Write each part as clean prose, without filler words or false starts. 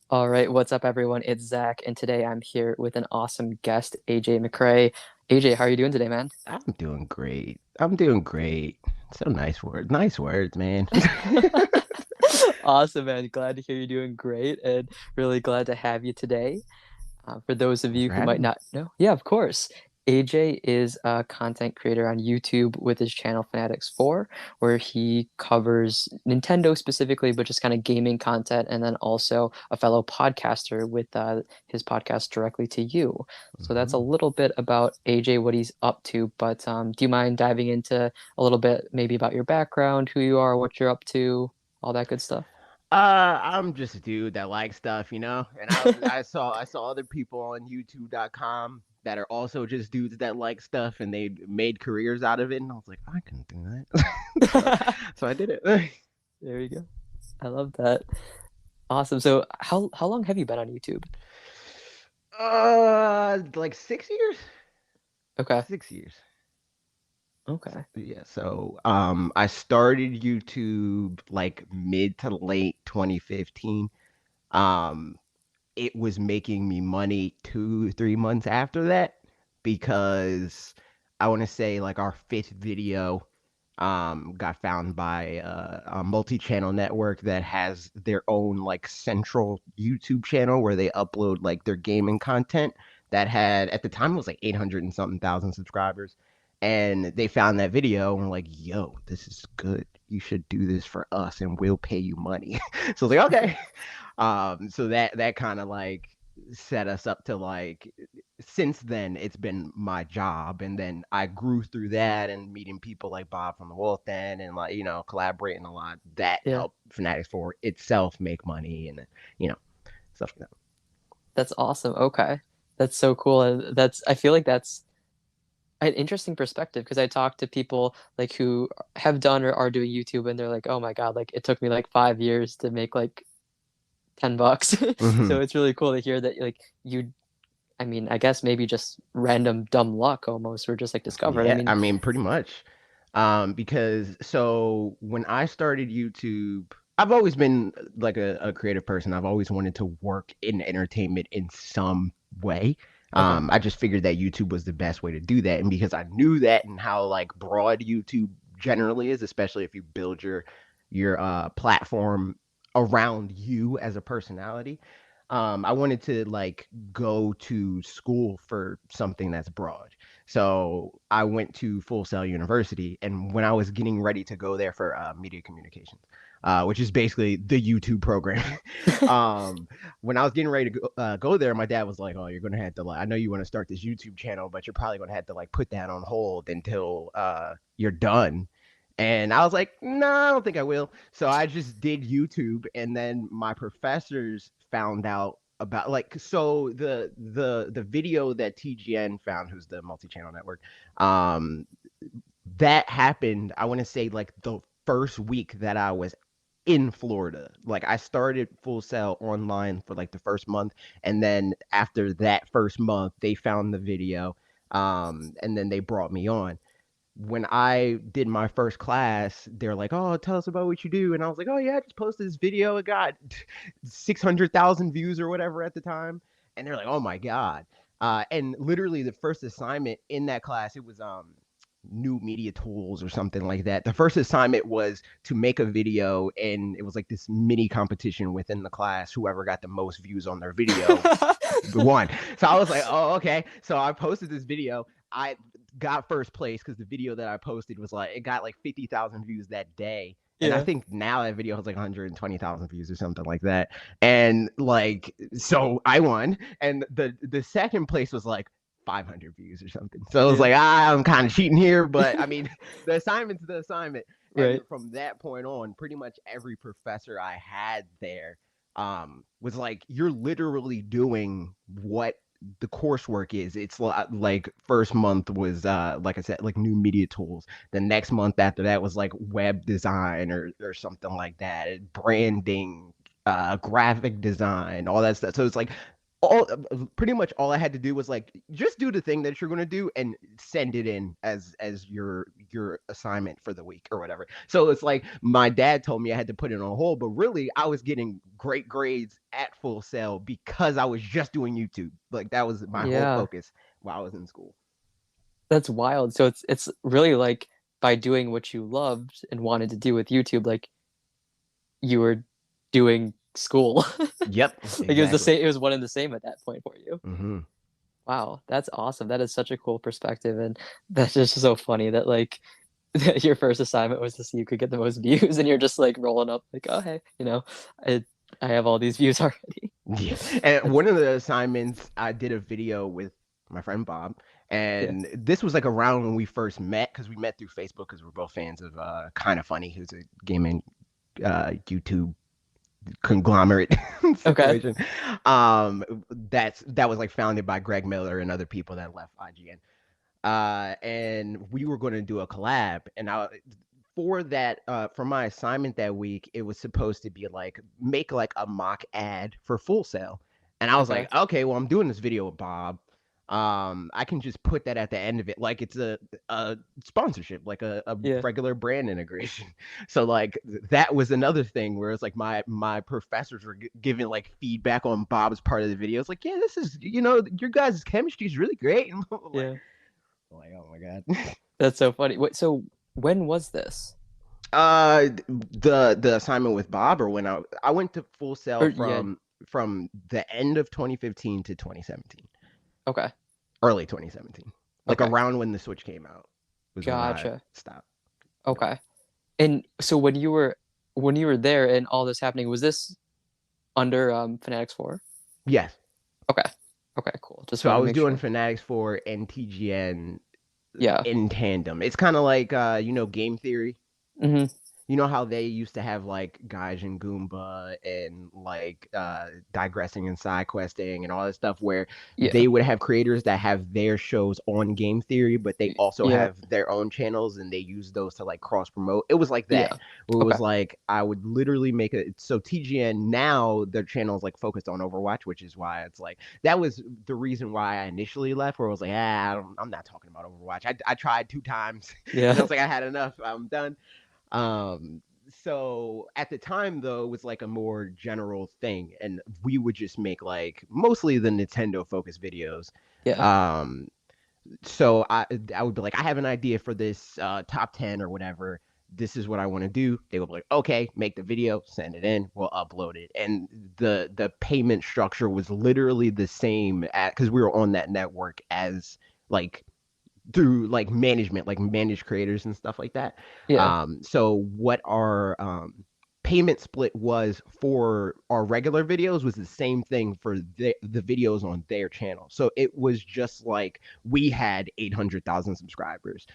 All right, what's up, everyone? It's Zach, and today I'm here with an awesome guest, AJ McRae. AJ, how are you doing today, man? I'm doing great. I'm doing great. So nice word. Nice words, man. Awesome, man. Glad to hear you're doing great, and really glad to have you today. For those of Thanks you for who having might me. not know, yeah, of course. AJ is a content creator on YouTube with his channel Fanatix Four, where he covers Nintendo specifically, but just kind of gaming content, and then also a fellow podcaster with his podcast directly to you. So that's a Mhm. little bit about AJ, what he's up to. But do you mind diving into a little bit, maybe about your background, who you are, what you're up to, all that good stuff? I'm just a dude that likes stuff, And I saw other people on YouTube.com that are also just dudes that like stuff and they made careers out of it, and I was like, I can do that. So I did it. There you go. I love that. Awesome. So how long have you been on YouTube? Like 6 years? Okay. 6 years. Okay. Yeah, so I started YouTube like mid to late 2015. Um it was making me money 2 3 months after that because I want to say like our fifth video got found by a multi-channel network that has their own like central YouTube channel where they upload like their gaming content that had at the time it was like 800 and something thousand subscribers, and they found that video and were like, yo, this is good, you should do this for us and we'll pay you money. So I was like, okay. So that kind of like set us up to like since then it's been my job, and then I grew through that and meeting people like Bob from the Wolf Den and like collaborating a lot that Yeah. helped Fanatics for itself make money and you know stuff like that. That's awesome. Okay. That's so cool. And that's I feel like that's an interesting perspective because I talk to people like who have done or are doing YouTube and they're like, "Oh my God, like it took me like 5 years to make like $10." Hmm. So it's really cool to hear that like you I mean, I guess maybe just random dumb luck almost or just like discovered. I Yeah, mean, I mean pretty much. Because so when I started YouTube, I've always been like a creative person. I've always wanted to work in entertainment in some way. okay. I just figured that YouTube was the best way to do that. And because I knew that and how like broad YouTube generally is, especially if you build your platform around you as a personality, I wanted to like go to school for something that's broad. So I went to Full Sail University, and when I was getting ready to go there for media communications, which is basically the YouTube program, um, when I was getting ready to go there, my dad was like, "Oh, you're gonna have to like, I know you want to start this YouTube channel, but you're probably gonna have to like put that on hold until you're done." And I was like, "No, I don't think I will." So I just did YouTube, and then my professors found out about like the video that TGN found, who's the multi-channel network, um that happened, I want to say like the first week that I was in Florida. Like I started Full Sail online for like the first month, and then after that first month they found the video, and then they brought me on. When I did my first class, they're like, "Oh, tell us about what you do." And I was like, "Oh yeah, I just posted this video. It got 600,000 views or whatever at the time." And they're like, "Oh my god!" And literally, the first assignment in that class, it was new media tools or something like that. The first assignment was to make a video, and it was like this mini competition within the class. Whoever got the most views on their video won. So I was like, "Oh, okay." So I posted this video. I got first place because the video that I posted was like it got like 50,000 views that day. And I Yeah. think now that video has like 120,000 views or something like that. And like, so I won. And the second place was like 500 views or something. So it was Yeah. like, I'm kind of cheating here. But I mean, the assignment's the assignment. And Right. from that point on, pretty much every professor I had there was like, you're literally doing what the coursework is. It's like first month was like I said, like new media tools. The next month after that was like web design or something like that, branding, graphic design, all that stuff. So it's like all pretty much all I had to do was like just do the thing that you're going to do and send it in as your assignment for the week or whatever. So it's like my dad told me I had to put it on hold, but really I was getting great grades at Full Sail because I was just doing YouTube. Like that was my whole Yeah. focus while I was in school. That's wild. So it's really like by doing what you loved and wanted to do with YouTube, like you were doing school. Yep, Like it was the exactly. same, it was one and the same at that point for you. Hmm. Wow, that's awesome. That is such a cool perspective. And that's just so funny that like your first assignment was to see who could get the most views, and you're just like rolling up like, oh hey, I I have all these views already. Yeah. And That's one of the assignments, I did a video with my friend Bob, yeah. and this was like around when we first met because we met through Facebook because we're both fans of Kind of Funny, who's a gaming YouTube conglomerate Okay. situation. That was like founded by Greg Miller and other people that left IGN. And we were going to do a collab, and I for that for my assignment that week, it was supposed to be like make like a mock ad for Full Sail, and I was Okay. like, okay, well, I'm doing this video with Bob. I can just put that at the end of it, like it's a sponsorship, like a Yeah. regular brand integration. So like that was another thing where it's like my professors were giving like feedback on Bob's part of the video. It's like, yeah, this is your guys' chemistry is really great, and Yeah. like, oh my god. That's so funny. Wait, so when was this? The assignment with Bob, or when I went to Full Sail Or yeah. from the end of 2015 to 2017, Okay. early 2017, like Okay. around when the Switch came out was when I Gotcha. stopped. Yep. Okay. And so when you were there and all this happening, was this under Fanatix Four? Yes. Okay. Okay, cool. Just So I wanted to was make doing sure. Fanatics for and TGN Yeah. in tandem. It's kind of like game theory. Hmm. You know how they used to have like Gaijin Goomba and like digressing and side questing and all that stuff where Yeah. they would have creators that have their shows on game theory, but they also Yeah. have their own channels and they use those to like cross promote. It was like that, Yeah. where it Okay. was like I would literally make it so TGN now their channel is like focused on Overwatch, which is why it's like that was the reason why I initially left, where I was like, I'm not talking about Overwatch. I tried 2 times and I Yeah. was like, I had enough. I'm done. Um, so at the time though, it was like a more general thing, and we would just make like mostly the Nintendo focused videos. Yeah. Um, so I would be like, I have an idea for this top 10 or whatever. This is what I want to do. They would be like, okay, make the video, send it in, we'll upload it. And the payment structure was literally the same at because we were on that network as like through like management, like managed creators and stuff like that. Yeah. So what our payment split was for our regular videos was the same thing for the videos on their channel. So it was just like we had 800,000 subscribers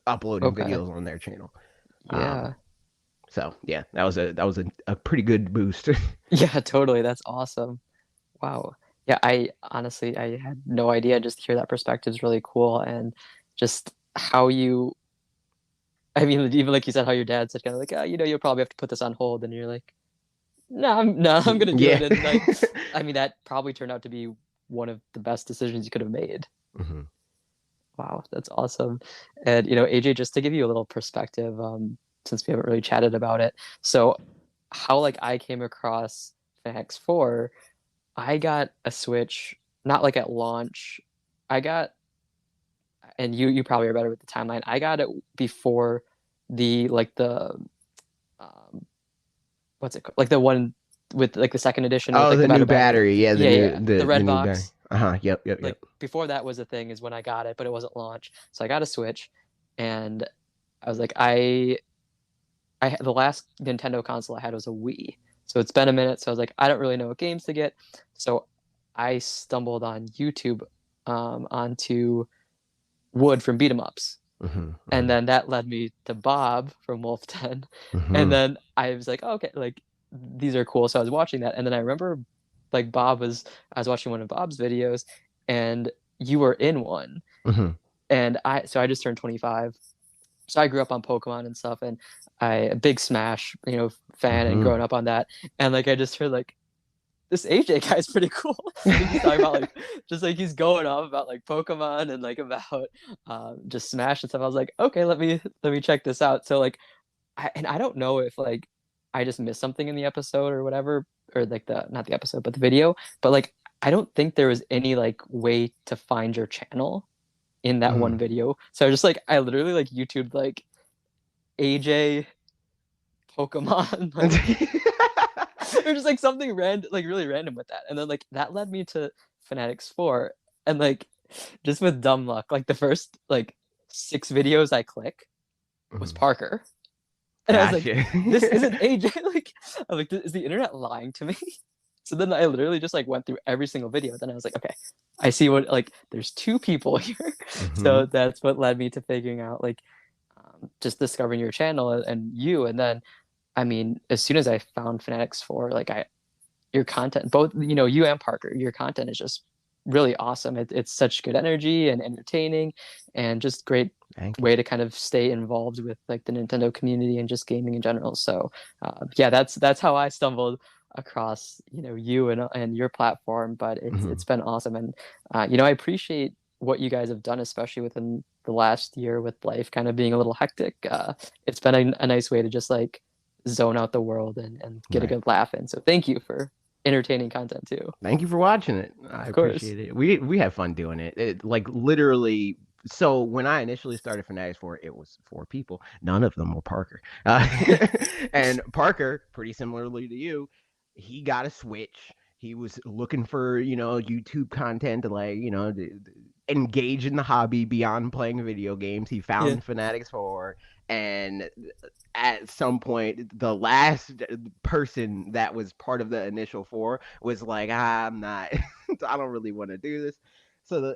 uploading Okay. videos on their channel. Um, Yeah. so yeah, that was a pretty good boost. Yeah, totally. That's awesome. Wow. Yeah, I honestly I had no idea. Just to hear that perspective is really cool, and just how you I mean, even like you said, how your dad said kind of like, oh, you'll probably have to put this on hold, and you're like, no, I'm gonna do Yeah. it. And like, I mean, that probably turned out to be one of the best decisions you could have made. Mhm. Wow, that's awesome. And AJ, just to give you a little perspective, since we haven't really chatted about it, so how like I came across Fanatix Four, I got a Switch, not like at launch. I got, and you probably are better with the timeline. I got it before the um, what's it called? Like the one with like the second edition with Oh, like the the new better battery. battery. Yeah, Yeah, yeah, the the the red new battery. box. Uh-huh. Yep, yep, Like yep. before that was a thing is when I got it, but it wasn't launched. So I got a Switch, and I was like, the last Nintendo console I had was a Wii. So it's been a minute. So I was like, I don't really know what games to get. So I stumbled on YouTube onto Wood from Beat 'em Ups. Mhm, And mhm, then that led me to Bob from Wolf 10. And mhm, then I was like, oh, okay, like these are cool. So I was watching that. And then I remember like I was watching one of Bob's videos and you were in one. mhm. And I just turned 25. So I grew up on Pokemon and stuff, and I a big Smash, fan and Mhm. growing up on that. And like I just heard like this AJ guy's pretty cool. Like he's talking about like just like he's going off about like Pokemon and like about just Smash and stuff. I was like, okay, let me check this out. So like I don't know if like I just missed something in the episode or whatever, or like the not the episode, but the video. But like I don't think there was any like way to find your channel in that one Mhm. video. So I literally like YouTubed like AJ Pokemon like or just like something random, like really random with that. And then like that led me to Fanatix Four, and like just with dumb luck, like the first like 6 videos I click was Mhm. Parker, and I was like, Gotcha. this isn't AJ. Like, I'm like, is the internet lying to me? So then I literally just like went through every single video. Then I was like, okay, I see what like there's 2 people here. So Mhm. that's what led me to figuring out like just discovering your channel and you. And then I mean, as soon as I found Fanatics 4, like your content, both you and Parker, your content is just really awesome. It's such good energy and entertaining, and just great Thank you. way to kind of stay involved with like the Nintendo community and just gaming in general. So yeah, that's how I stumbled across you and your platform. But it's Mhm. it's been awesome, and I appreciate what you guys have done, especially within the last year with life kind of being a little hectic. It's been a nice way to just like zone out the world and get a Right. good laugh in. So thank you for entertaining content too. Thank you for watching it. I Of course. appreciate it. We have fun doing it. It like literally. So when I initially started Fanatics 4, it was 4 people. None of them were Parker. And Parker, pretty similarly to you, he got a Switch. He was looking for YouTube content to like engage in the hobby beyond playing video games. He Yeah. found Fanatics 4, and at some point, the last person that was part of the initial 4 was like, I'm not, I don't really want to do this. So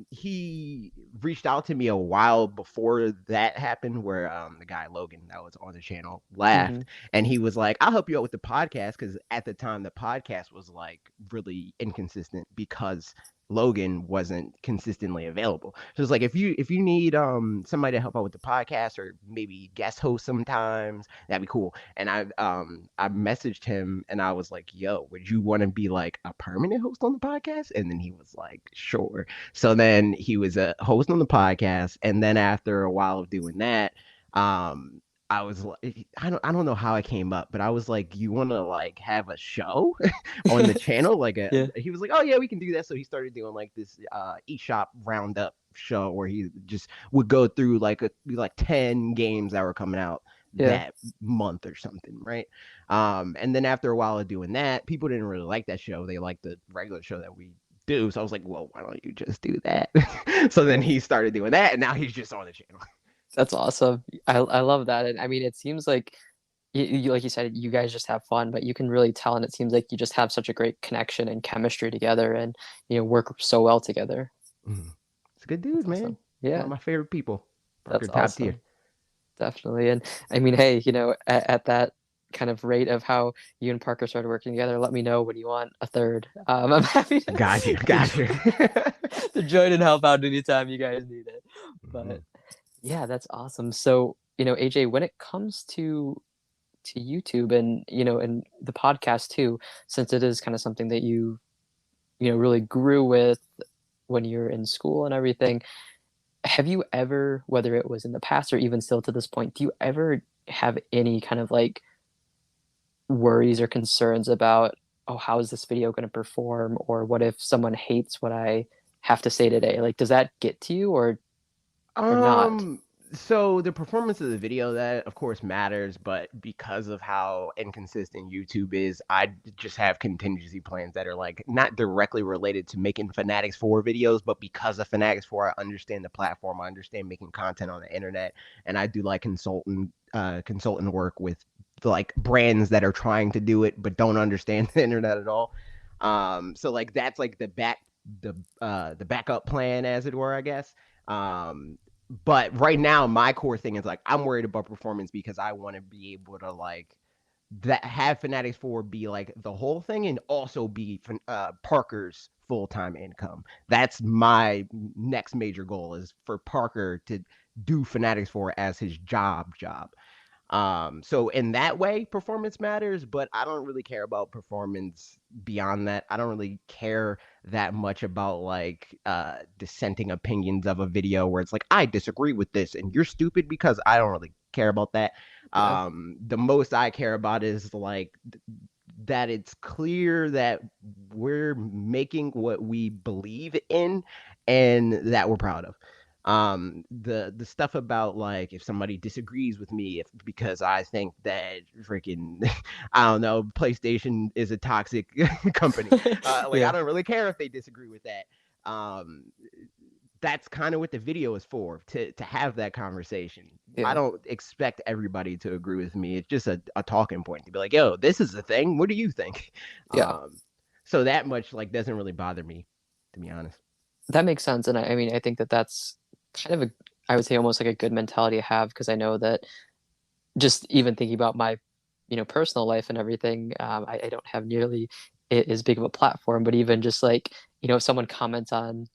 he reached out to me a while before that happened, where the guy Logan that was on the channel Hmm. left, and he was like, "I'll help you out with the podcast," because at the time the podcast was like really inconsistent because Logan wasn't consistently available. So it's like if you need somebody to help out with the podcast or maybe guest host sometimes, that'd be cool. And I messaged him and I was like, "Yo, would you want to be like a permanent host on the podcast?" And then he was like, "Sure." So then he was a host on the podcast, and then after a while of doing that, um I was like, I don't know how I came up, but I was like, "You want to like have a show on the channel?" Like Yeah. he was like, "Oh yeah, we can do that." So he started doing like this eShop roundup show where he just would go through like 10 games that were coming out Yeah. that month or something, right? And then after a while of doing that, people didn't really like that show. They liked the regular show that we do. So I was like, "Well, why don't you just do that?" So then he started doing that, and now he's just on the channel. That's awesome. I love that. And I mean, it seems like like you said, you guys just have fun, but you can really tell, and it seems like you just have such a great connection and chemistry together, and work so well together. Mhm. It's a good That's dude, man. awesome. One of Yeah, my favorite people. Parker, that's top tier. awesome. Definitely. And I mean, hey, at that kind of rate of how you and Parker started working together, let me know when you want a third. I'm happy Got you, to, got you. to join and help out anytime you guys need it. But Mhm. yeah, that's awesome. So, AJ, when it comes to YouTube and and the podcast too, since it is kind of something that you really grew with when you're in school and everything, have you ever, whether it was in the past or even still to this point, do you ever have any kind of like worries or concerns about, oh, how is this video going to perform, or what if someone hates what I have to say today? Like, does that get to you or not? Um, so the performance of the video, that of course matters, but because of how inconsistent YouTube is, I just have contingency plans that are like not directly related to making Fanatics 4 videos, but because of Fanatics 4, I understand the platform, I understand making content on the internet, and I do like consultant work with like brands that are trying to do it but don't understand the internet at all. So like that's like the backup plan, as it were, I guess. But right now, my core thing is like I'm worried about performance because I want to be able to like that have Fanatics 4 be like the whole thing and also be Parker's full-time income. That's my next major goal, is for Parker to do Fanatics 4 as his job. So in that way, performance matters, but I don't really care about performance beyond that. I don't really care that much about like dissenting opinions of a video where it's like I disagree with this and you're stupid, because I don't really care about that. Yeah. The most I care about is like that it's clear that we're making what we believe in and that we're proud of. The stuff about like if somebody disagrees with me if because I think that freaking I don't know, PlayStation is a toxic company, like I Yeah. don't really care if they disagree with that. um that's kind of what the video is for, to have that conversation. I Yeah. don't expect everybody to agree with me. It's just a talking point to be like, yo, this is the thing, what do you think? Yeah. um so that much like doesn't really bother me, to be honest. That makes sense, and I mean, I think that that's kind of a I would say almost like a good mentality to have because I know that just even thinking about my, personal life and everything, I don't have nearly as big of a platform, but even just like, if someone comments on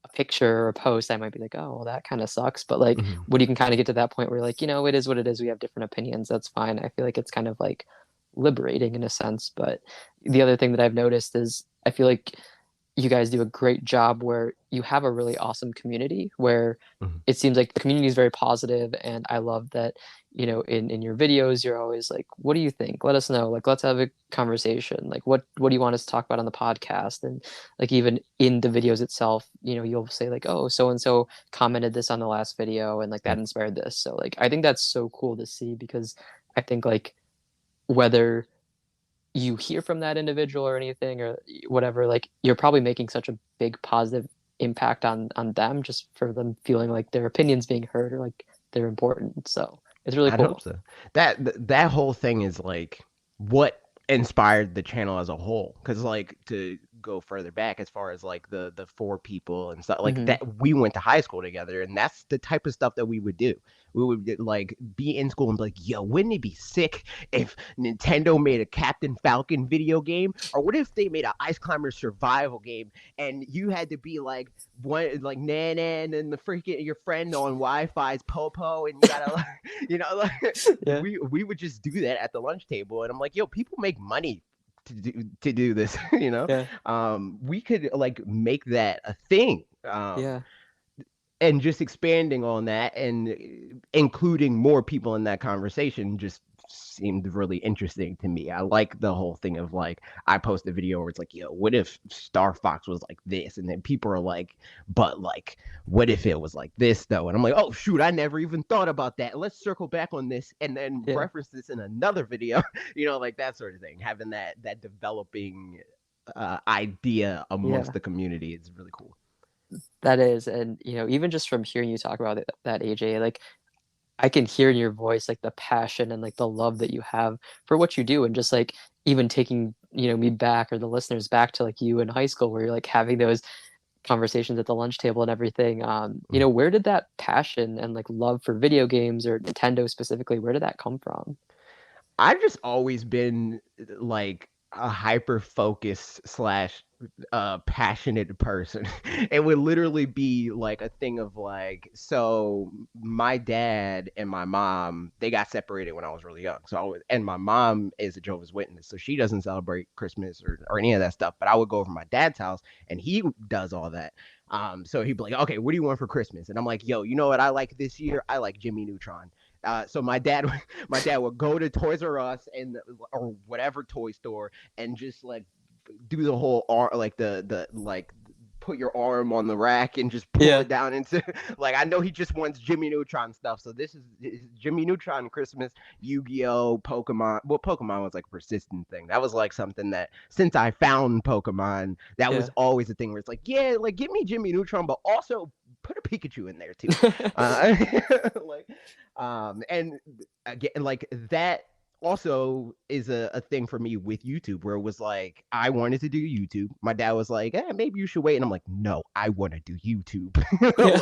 a picture or a post, I might be like, oh, well, that kind of sucks. But like, Mhm. when you can kind of get to that point where you're like, it is what it is. We have different opinions. That's fine. I feel like it's kind of like liberating in a sense. But the other thing that I've noticed is I feel like you guys do a great job where you have a really awesome community where Mhm. it seems like the community is very positive, and I love that, in your videos you're always like, what do you think, let us know, like let's have a conversation, like what do you want us to talk about on the podcast, and like even in the videos itself, you'll say like, oh, so and so commented this on the last video and like that Yep. inspired this. So like I think that's so cool to see because I think like whether you hear from that individual or anything or whatever, like you're probably making such a big positive impact on them just for them feeling like their opinions being heard or like they're important. So it's really I'd hope cool. so. That whole thing is like what inspired the channel as a whole. Because like to go further back, as far as like the four people and stuff like Hmm. that, we went to high school together, and that's the type of stuff that we would do. We would like be in school and be like, "Yo, wouldn't it be sick if Nintendo made a Captain Falcon video game? Or what if they made an Ice Climber survival game and you had to be like one like Nan and the freaking your friend on Wi-Fi's Popo, and you gotta like Yeah. we would just do that at the lunch table, and I'm like, yo, people make money to do this, Yeah. we could like make that a thing. Yeah. And just expanding on that and including more people in that conversation just seemed really interesting to me. I like the whole thing of like I post a video where it's like, yo, what if Star Fox was like this? And then people are like, but like, what if it was like this though? And I'm like, oh shoot, I never even thought about that. Let's circle back on this and then Yeah. reference this in another video, like that sort of thing. Having that developing idea Yeah. amongst the community is really cool. That is, and even just from hearing you talk about that AJ, like I can hear in your voice like the passion and like the love that you have for what you do, and just like even taking me back or the listeners back to like you in high school where you're like having those conversations at the lunch table and everything. Where did that passion and like love for video games or Nintendo specifically, where did that come from? I've just always been like a hyper focused slash passionate person. It would literally be like a thing of like, so my dad and my mom, they got separated when I was really young. So and my mom is a Jehovah's Witness, so she doesn't celebrate Christmas or any of that stuff. But I would go over to my dad's house and he does all that. So he'd be like, okay, what do you want for Christmas? And I'm like, yo, you know what I like this year? I like Jimmy Neutron. So my dad would go to Toys R Us and or whatever toy store and just like do the whole arm, like the like put your arm on the rack and just pull Yeah. it down into like I know he just wants Jimmy Neutron stuff. So this is Jimmy Neutron Christmas, Yu-Gi-Oh, Pokemon. Well, Pokemon was like a persistent thing. That was like something that since I found Pokemon, that was Yeah. always a thing where it's like, yeah, like give me Jimmy Neutron, but also put a Pikachu in there too. Uh, like and again, like that also is a thing for me with YouTube where it was like I wanted to do YouTube. My dad was like, maybe you should wait. And I'm like, no, I want to do YouTube. Yeah.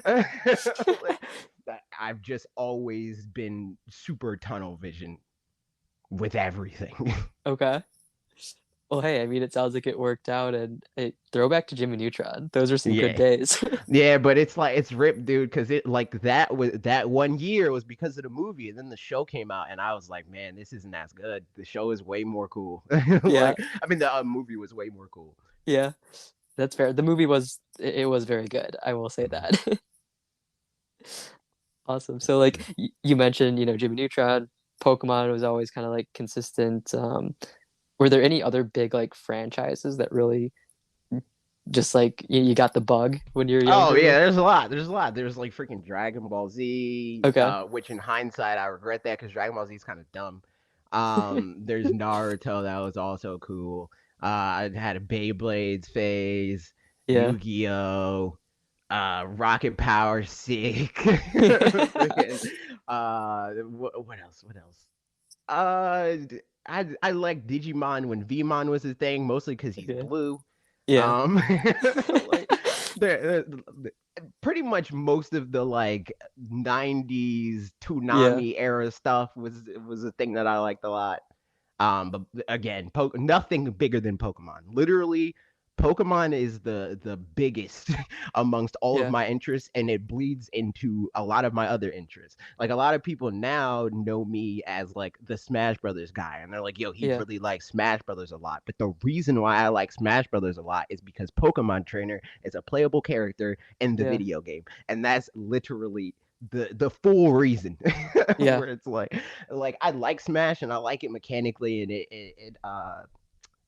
like, like I've just always been super tunnel vision with everything. Okay. Well, hey, I mean, it sounds like it worked out, and hey, throwback to Jimmy Neutron. Those are some good Yeah. days. Yeah, but it's like it's ripped, dude, because it like that was that one year was because of the movie, and then the show came out, and I was like, man, this isn't as good. The show is way more cool. Yeah, Like, I mean, the movie was way more cool. yeah, that's fair. The movie was it was very good. I will say Mhm. that. Awesome. So like you mentioned, Jimmy Neutron, Pokemon was always kind of like consistent. Were there any other big like franchises that really just like you got the bug when you were Oh younger yeah, with? there's a lot. There's a lot. There's like freaking Dragon Ball Z, Okay. which in hindsight I regret that because Dragon Ball Z is kind of dumb. There's Naruto that was also cool. I had a Beyblades phase, Yeah. Yu-Gi-Oh, Rocket Power Sick. Freaking, what else? What else? I like Digimon when Vmon was a thing, mostly because he's Okay. blue. Yeah. Um, like the pretty much most of the like 90s Yeah. Toonami era stuff was a thing that I liked a lot. But again, nothing bigger than Pokemon. Literally, Pokemon is the biggest amongst all of Yeah. my interests, and it bleeds into a lot of my other interests. Like a lot of people now know me as like the Smash Brothers guy, and they're like, "Yo, he Yeah. really likes Smash Brothers a lot." But the reason why I like Smash Brothers a lot is because Pokemon Trainer is a playable character in the Yeah. video game, and that's literally the full reason Yeah. where it's like I like Smash and I like it mechanically and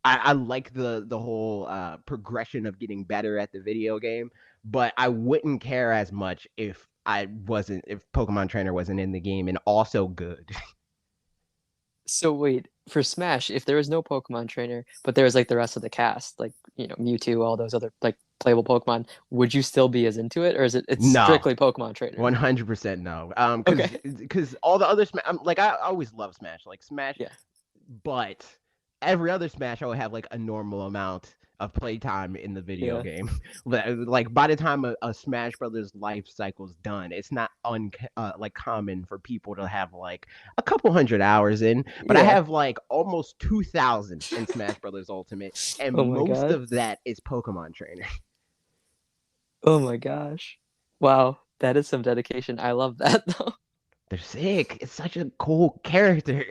I like the whole progression of getting better at the video game, but I wouldn't care as much if Pokemon Trainer wasn't in the game and also good. So wait, for Smash, if there was no Pokemon trainer, but there was like the rest of the cast, like, Mewtwo, all those other like playable Pokemon, would you still be as into it, or is it's No, strictly Pokemon trainer? 100% no. Okay. Because all the other Smash, like I always love Smash, like Smash, Yeah. but every other Smash I would have like a normal amount of playtime in the video Yeah. game. Like by the time a Smash Brothers life cycle's done, it's not like common for people to have like a couple hundred hours in, but I Yeah. have like almost 2,000 in Smash Brothers Ultimate, and Oh my most God. of that is Pokemon Trainer. Oh my gosh. Wow. That is some dedication. I love that though. They're sick. It's such a cool character.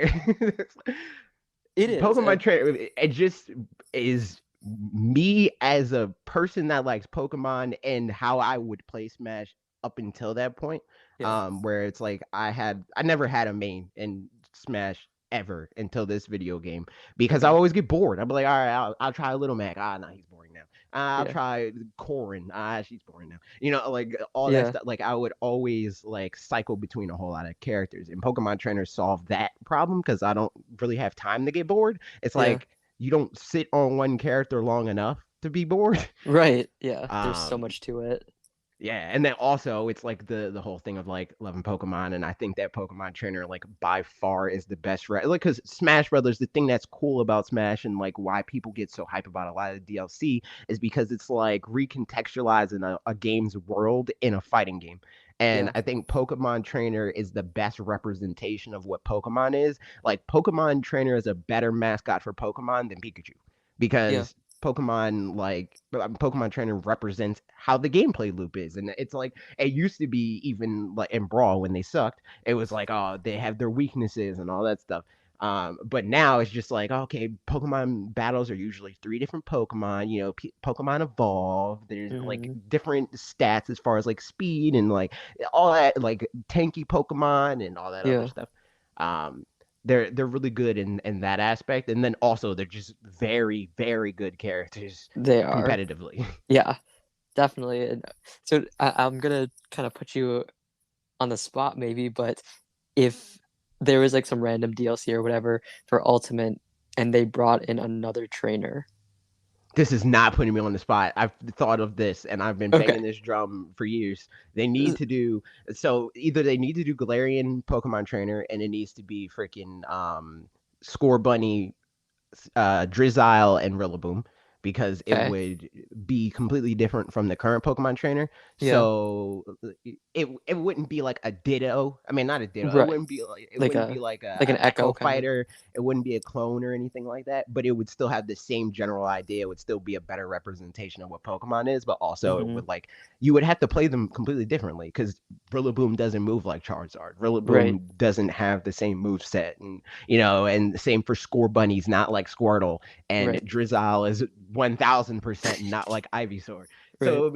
It is. Pokemon Trainer, it just is me as a person that likes Pokemon and how I would play Smash up until that point. Yeah. Where it's like I never had a main in Smash ever until this video game because I Okay. always get bored. I'm like, all right, I'll try Little Mac. Ah, no, he's boring now. I'll Yeah. try Corin. Ah, she's boring now. You know, like all that Yeah. stuff. Like I would always like cycle between a whole lot of characters, and Pokemon Trainer solved that problem because I don't really have time to get bored. It's Yeah. like you don't sit on one character long enough to be bored. Right. Yeah. There's so Um, much to it. yeah, and then also it's like the whole thing of like loving Pokemon, and I think that Pokemon Trainer like by far is the best. Like because Smash Brothers, the thing that's cool about Smash and like why people get so hype about a lot of DLC is because it's like recontextualizing a game's world in a fighting game. And Yeah. I think Pokemon Trainer is the best representation of what Pokemon is. Like Pokemon Trainer is a better mascot for Pokemon than Pikachu Yeah. because Pokemon Trainer represents how the gameplay loop is, and it's like it used to be even like in Brawl when they sucked. It was like oh they have their weaknesses and all that stuff. But now it's just like okay, Pokemon battles are usually three different Pokemon. You know, Pokemon evolve. There's like Hmm. different stats as far as like speed and like all that, like tanky Pokemon and all that other Yeah. stuff. Um, they're really good in that aspect, and then also they're just very good characters They are. competitively. Yeah. Definitely. And so I'm gonna kind of put you on the spot maybe, but if there was like some random DLC or whatever for Ultimate and they brought in another trainer. This is not putting me on the spot. I've thought of this and I've been Okay. banging this drum for years. They need to do so either they need to do Galarian Pokemon Trainer and it needs to be freaking Score Bunny, Drizzile, and Rillaboom because it Okay. would be completely different from the current Pokemon trainer. Yeah. So it wouldn't be like a Ditto. I mean, not a Ditto. It Right. wouldn't be like Like like a an Echo echo kind of. Fighter. It wouldn't be a clone or anything like that. But it would still have the same general idea. It would still be a better representation of what Pokemon is. But also, it Hmm. would like you would have to play them completely differently because Rillaboom doesn't move like Charizard. Right. Rillaboom doesn't have the same move set, and and the same for Score Bunny's not like Squirtle, and Right. Drizzile is 1000% not like Ivysaur. Right. So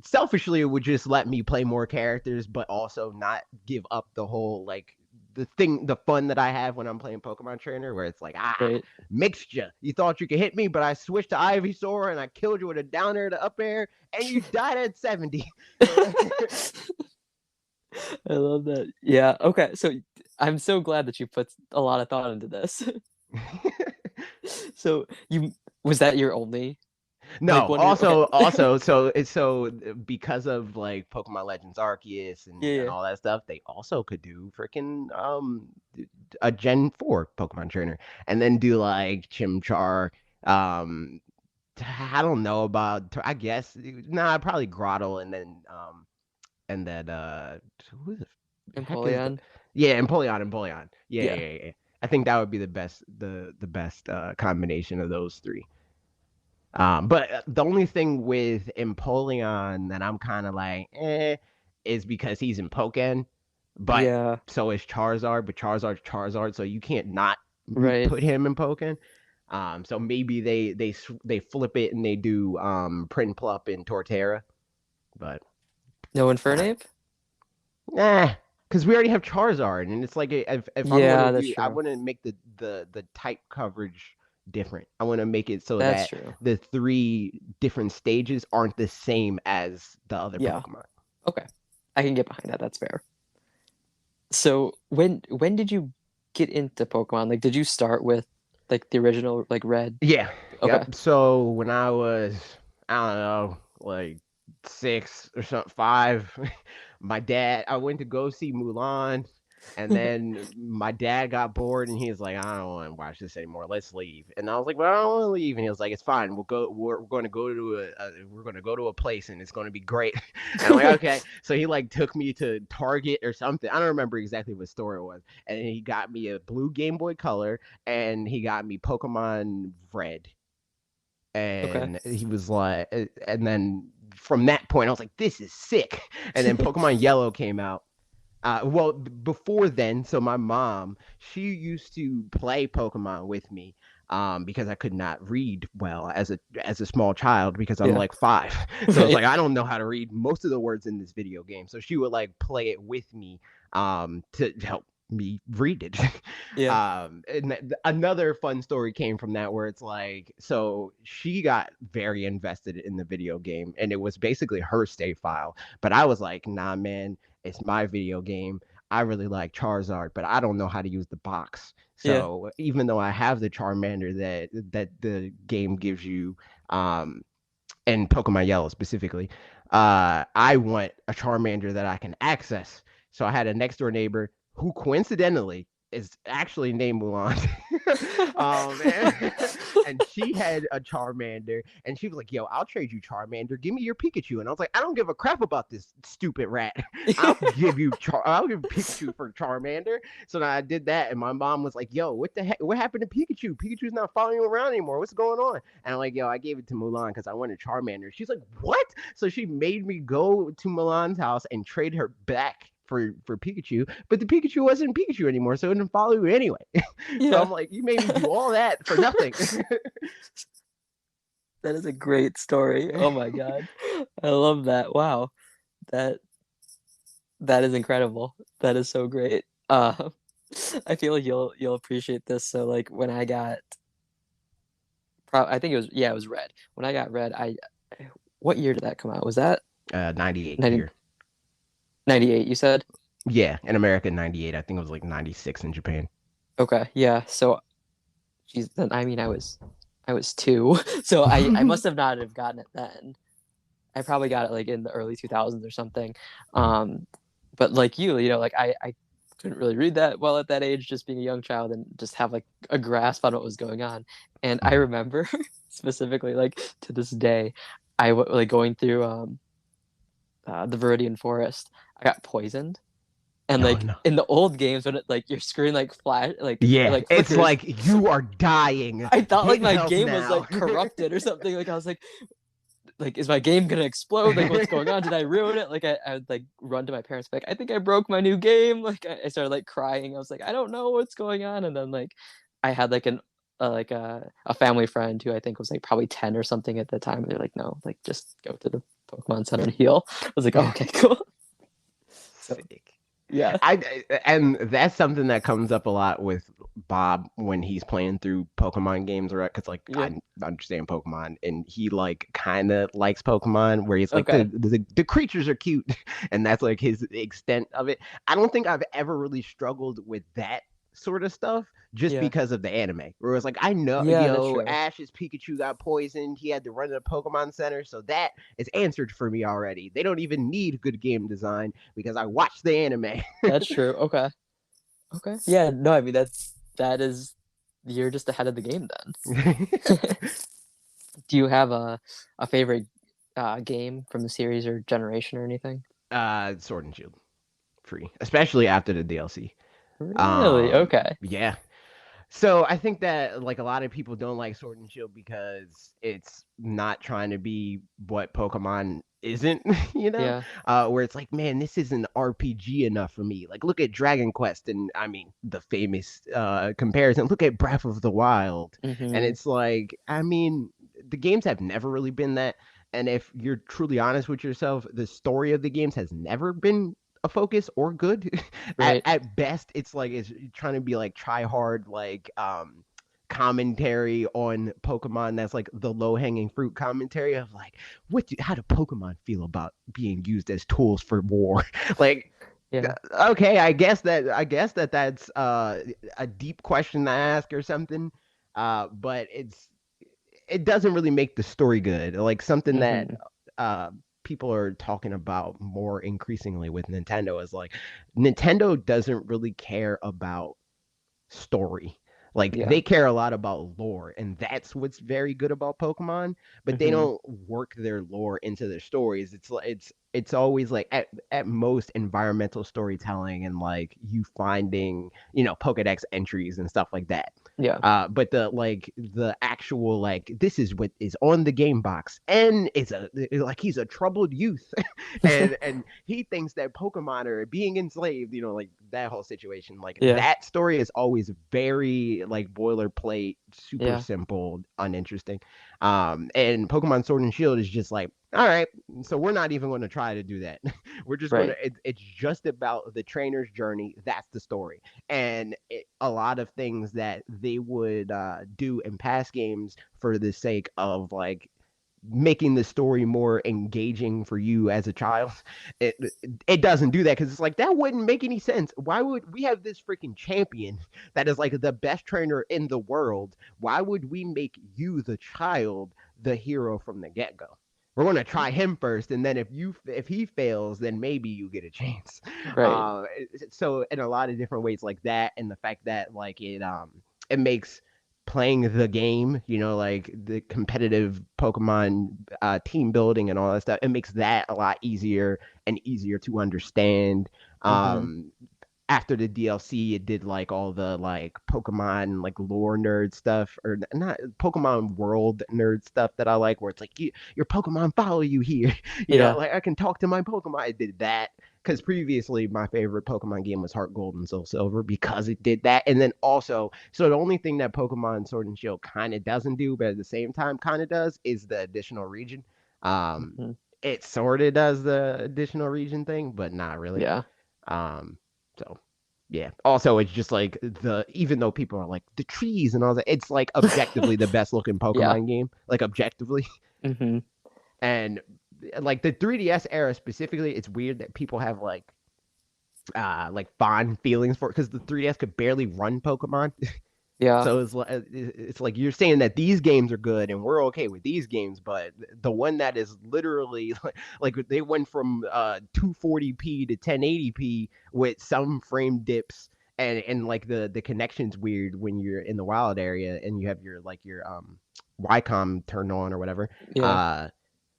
selfishly, it would just let me play more characters, but also not give up the whole like the fun that I have when I'm playing Pokemon Trainer, where it's like Right. mixture. You thought you could hit me, but I switched to Ivysaur and I killed you with a down air to up air, and you died at 70. I love that. Yeah. Okay. So I'm so glad that you put a lot of thought into this. So you was that your only like No, one of your okay. so because of like Pokemon Legends Arceus Yeah, and yeah. all that stuff, they also could do freaking a Gen 4 Pokemon trainer and then do like Chimchar. um I don't know about, I guess, nah, probably Grottle, and then and that who the heck is the, Empoleon. yeah, Empoleon. Yeah, Yeah. yeah, yeah. I think that would be the best combination of those three. But the only thing with Empoleon that I'm kind of like, is because he's in Pokken, but Yeah. so is Charizard, but Charizard, so you can't not Right. put him in Pokken. So maybe they flip it and they do Prin Plup in Torterra, but No uh, Infernape? nah, because we already have Charizard, and it's like if I'm going to Yeah, that's do, I true. want to make the type coverage different. I want to make it so That's that true. the three different stages aren't the same as the other Yeah. Pokemon. Okay. I can get behind that. That's fair. So when did you get into Pokemon? Like did you start with like the original like Red? Yeah, Okay. yep. So when I was, I don't know, like 6 or something, 5, I went to go see Mulan, and then my dad got bored and he was like, I don't want to watch this anymore. Let's leave. And I was like, well, I don't want to leave. And he was like, it's fine. We'll go. We're going to go to we're going to go to a place and it's going to be great. And I'm like, okay. So he like took me to Target or something. I don't remember exactly what store it was. And he got me a blue Game Boy Color, and he got me Pokemon Red. Okay. And he was like, and then from that point, I was like, this is sick. And then Pokemon Yellow came out. Well, before then, so my mom, she used to play Pokemon with me, because I could not read well as a small child because I'm Yeah. like 5. So it's Right. like I don't know how to read most of the words in this video game. So she would like play it with me, to help me read it. Yeah. And another fun story came from that, where it's like, so she got very invested in the video game, and it was basically her save file. But I was like, nah, man, it's my video game. I really like Charizard, but I don't know how to use the box. Yeah. So even though I have the Charmander that the game gives you, um, and Pokemon Yellow specifically, I want a Charmander that I can access. So I had a next door neighbor who coincidentally is actually named Mulan. And she had a Charmander, and she was like, "Yo, I'll trade you Charmander. Give me your Pikachu." And I was like, "I don't give a crap about this stupid rat. I'll give Pikachu for Charmander." So then I did that, and my mom was like, "Yo, what the heck? What happened to Pikachu? Pikachu's not following you around anymore. What's going on?" And I'm like, "Yo, I gave it to Mulan because I wanted Charmander." She's like, "What?" So she made me go to Mulan's house and trade her back for Pikachu, but the Pikachu wasn't Pikachu anymore, so it didn't follow you anyway. So Yeah. I'm like, you made me do all that for nothing. That is a great story. Oh my God. I love that. Wow. That that is incredible. That is so great. I feel like you'll appreciate this. So like when I got I think it was yeah, it was Red. When I got Red, I what year did that come out? Was that 98 90, here. 98, you said? Yeah, in America, 98. I think it was like 96 in Japan. Okay. Yeah. So geez, then I mean I was 2. So I must have not have gotten it then. I probably got it like in the early 2000s or something. Um, but like you know, like I couldn't really read that well at that age, just being a young child and just have like a grasp on what was going on. And I remember specifically, like to this day, like going through the Viridian Forest. I got poisoned, and Oh like no. in the old games when it like your screen like flash Yeah, like it's flickers, like you are dying. I thought like Get my help game was now. like corrupted or something. Like I was like, is my game gonna explode? Like, what's going on? Did I ruin it? Like, I would like run to my parents, like, I think I broke my new game. Like, I started like crying. I was like, I don't know what's going on. And then like, I had like a family friend who I think was like probably 10 or something at the time. And they're like, no, like just go to the Pokemon Center and heal. I was like, oh, okay, cool. So Sick. yeah, And that's something that comes up a lot with Bob when he's playing through Pokemon games, right? Because like yeah, I understand Pokemon, and he like kind of likes Pokemon, where he's like okay, the creatures are cute, and that's like his extent of it. I don't think I've ever really struggled with that sort of stuff just yeah, because of the anime. Where it's like I know, yeah, that's true. Ash's Pikachu got poisoned, he had to run to the Pokemon Center, so that is answered for me already. They don't even need good game design because I watched the anime. That's true. Okay, okay, yeah, no, I mean that is you're just ahead of the game then. Do you have a favorite game from the series or generation or anything? Sword and Shield free, especially after the DLC. Really? Okay. Yeah. So I think that like a lot of people don't like Sword and Shield because it's not trying to be what Pokemon isn't, you know? Yeah. Where it's like, man, this isn't RPG enough for me. Like, look at Dragon Quest, and I mean the famous comparison. Look at Breath of the Wild, and Mm-hmm. it's like, I mean, the games have never really been that. And if you're truly honest with yourself, the story of the games has never been a focus or good. at Right. at best, it's like it's trying to be like try hard, like commentary on Pokemon. That's like the low hanging fruit commentary of like how do Pokemon feel about being used as tools for war? Like, Yeah. okay, I guess that that's a deep question to ask or something. But it doesn't really make the story good. Like something that Mm-hmm. uh people are talking about more increasingly with Nintendo is like Nintendo doesn't really care about story. Like Yeah. they care a lot about lore, and that's what's very good about Pokemon. But they Mm-hmm. don't work their lore into their stories. It's always like at most environmental storytelling and like you finding Pokedex entries and stuff like that. Yeah. But the actual like this is what is on the game box, and it's a like he's a troubled youth, and he thinks that Pokemon are being enslaved, like that whole situation. Like Yeah. that story is always very like boilerplate, super Yeah. simple, uninteresting. And Pokemon Sword and Shield is just like, all right, so we're not even going to try to do that. We're just going Right. to, it's just about the trainer's journey. That's the story. And a lot of things that they would do in past games for the sake of like making the story more engaging for you as a child. It it doesn't do that because it's like that wouldn't make any sense. Why would we have this freaking champion that is like the best trainer in the world? Why would we make you the child the hero from the get go? We're gonna try him first, and then if he fails, then maybe you get a chance. Right. So in a lot of different ways like that, and the fact that like it makes playing the game, like the competitive Pokemon team building and all that stuff, it makes that a lot easier and easier to understand. Mm-hmm. Um, After the DLC, it did like all the like Pokemon like lore nerd stuff, or not Pokemon world nerd stuff that I like, where it's like your Pokemon follow you here, Yeah. like I can talk to my Pokemon. It did that because previously my favorite Pokemon game was Heart Gold and Soul Silver because it did that, and then also so the only thing that Pokemon Sword and Shield kind of doesn't do, but at the same time kind of does, is the additional region. Um, Mm-hmm. it sort of does the additional region thing, but not really. Yeah. Um, so yeah. Also, it's just like even though people are like the trees and all that, it's like objectively the best looking Yeah. Pokemon game, like objectively. Mm-hmm. And like the 3DS era specifically, it's weird that people have like fond feelings for it because the 3DS could barely run Pokemon. Yeah. So it's like you're saying that these games are good and we're okay with these games, but the one that is literally like they went from 240p to 1080p with some frame dips and like the connection's weird when you're in the wild area and you have your Wycom turned on or whatever. Yeah. Uh,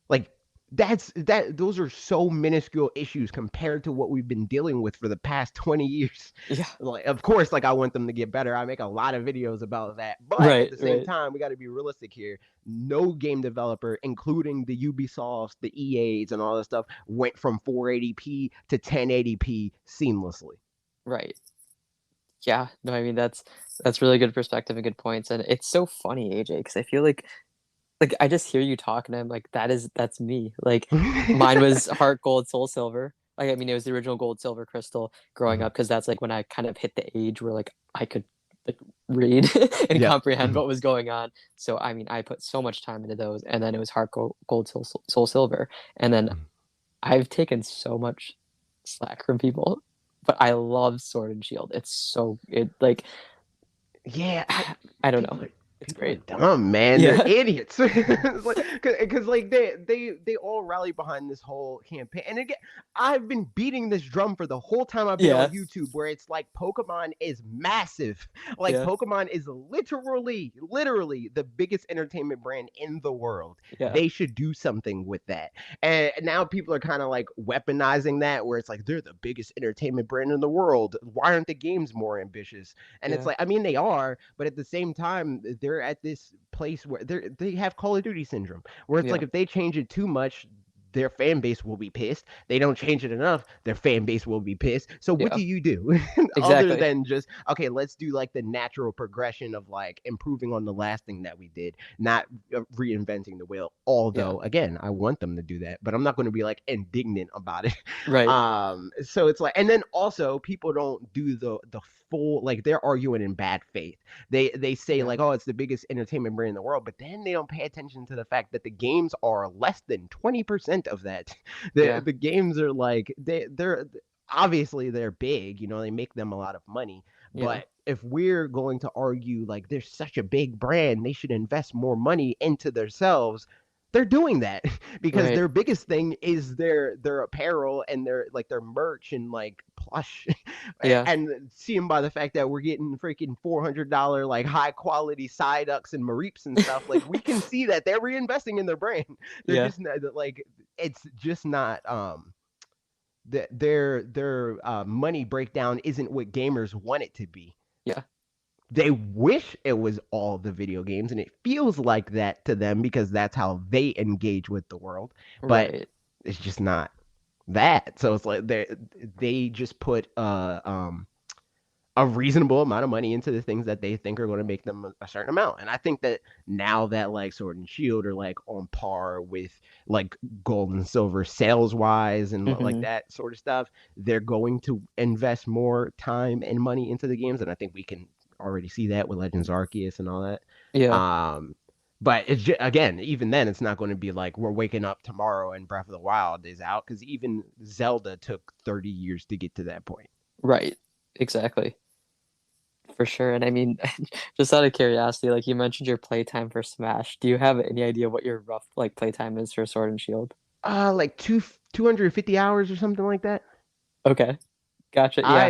like those are so minuscule issues compared to what we've been dealing with for the past 20 years. Yeah. Like, of course, like I want them to get better. I make a lot of videos about that, but at Right. the same Right. time, we got to be realistic here. No game developer, including the Ubisofts, the EAs, and all that stuff, went from 480p to 1080p seamlessly. Right. Yeah. No, I mean that's really good perspective and good points. And it's so funny, AJ, because I feel like I just hear you talk and I'm like, that's me. Like mine was heart gold, soul silver. Like I mean, it was the original gold, silver, crystal growing Mhm. up because that's like when I kind of hit the age where like I could like read and Yep. comprehend what was going on. So I mean, I put so much time into those, and then it was heart gold, gold, soul silver, and then I've taken so much slack from people, but I love Sword and Shield. It's so it like Yeah, I don't know. people are It's people are great. dumb, man. They're Yeah. idiots. It's like, because like they all rally behind this whole campaign. And again, I've been beating this drum for the whole time I've been on Yeah. YouTube, where it's like Pokemon is massive. Like Yeah. Pokemon is literally the biggest entertainment brand in the world. Yeah. They should do something with that. And now people are kind of like weaponizing that, where it's like they're the biggest entertainment brand in the world. Why aren't the games more ambitious? And it's Yeah. like, I mean, they are, but at the same time, they're at this place where they have Call of Duty syndrome, where it's like Yeah. if they change it too much, their fan base will be pissed. They don't change it enough, their fan base will be pissed. So what Yeah. do you do other Exactly. than just okay, let's do like the natural progression of like improving on the last thing that we did, not reinventing the wheel. Yeah. Although again, I want them to do that, but I'm not going to be like indignant about it. Right. So it's like, and then also people don't do the full, like they're arguing in bad faith. They say Yeah. like, oh, it's the biggest entertainment brand in the world, but then they don't pay attention to the fact that the games are less than 20% of that. The Yeah. the games are like they're obviously they're big, they make them a lot of money, Yeah. but if we're going to argue like they're such a big brand, they should invest more money into themselves. They're doing that because Right. their biggest thing is their apparel and their merch and like plush. Yeah. And seeing by the fact that we're getting freaking $400 like high quality Psyducks and Mareeps and stuff, like we can see that they're reinvesting in their brand. They're Yeah. just not like, it's just not their money breakdown isn't what gamers want it to be. Yeah. They wish it was all the video games, and it feels like that to them because that's how they engage with the world, but Right. it's just not that. So it's like they just put a reasonable amount of money into the things that they think are going to make them a certain amount. And I think that now that like Sword and Shield are like on par with like gold and silver sales wise and like Hmm. that sort of stuff, they're going to invest more time and money into the games. And I think we can already see that with Legends Arceus and all that. Yeah. Um, but it's just, again, even then, it's not going to be like we're waking up tomorrow and Breath of the Wild is out because even Zelda took 30 years to get to that point. Right. Exactly. For sure. And I mean, just out of curiosity, like you mentioned your playtime for Smash. Do you have any idea what your rough like playtime is for Sword and Shield? Like 250 hours or something like that. Okay. Gotcha. Yeah.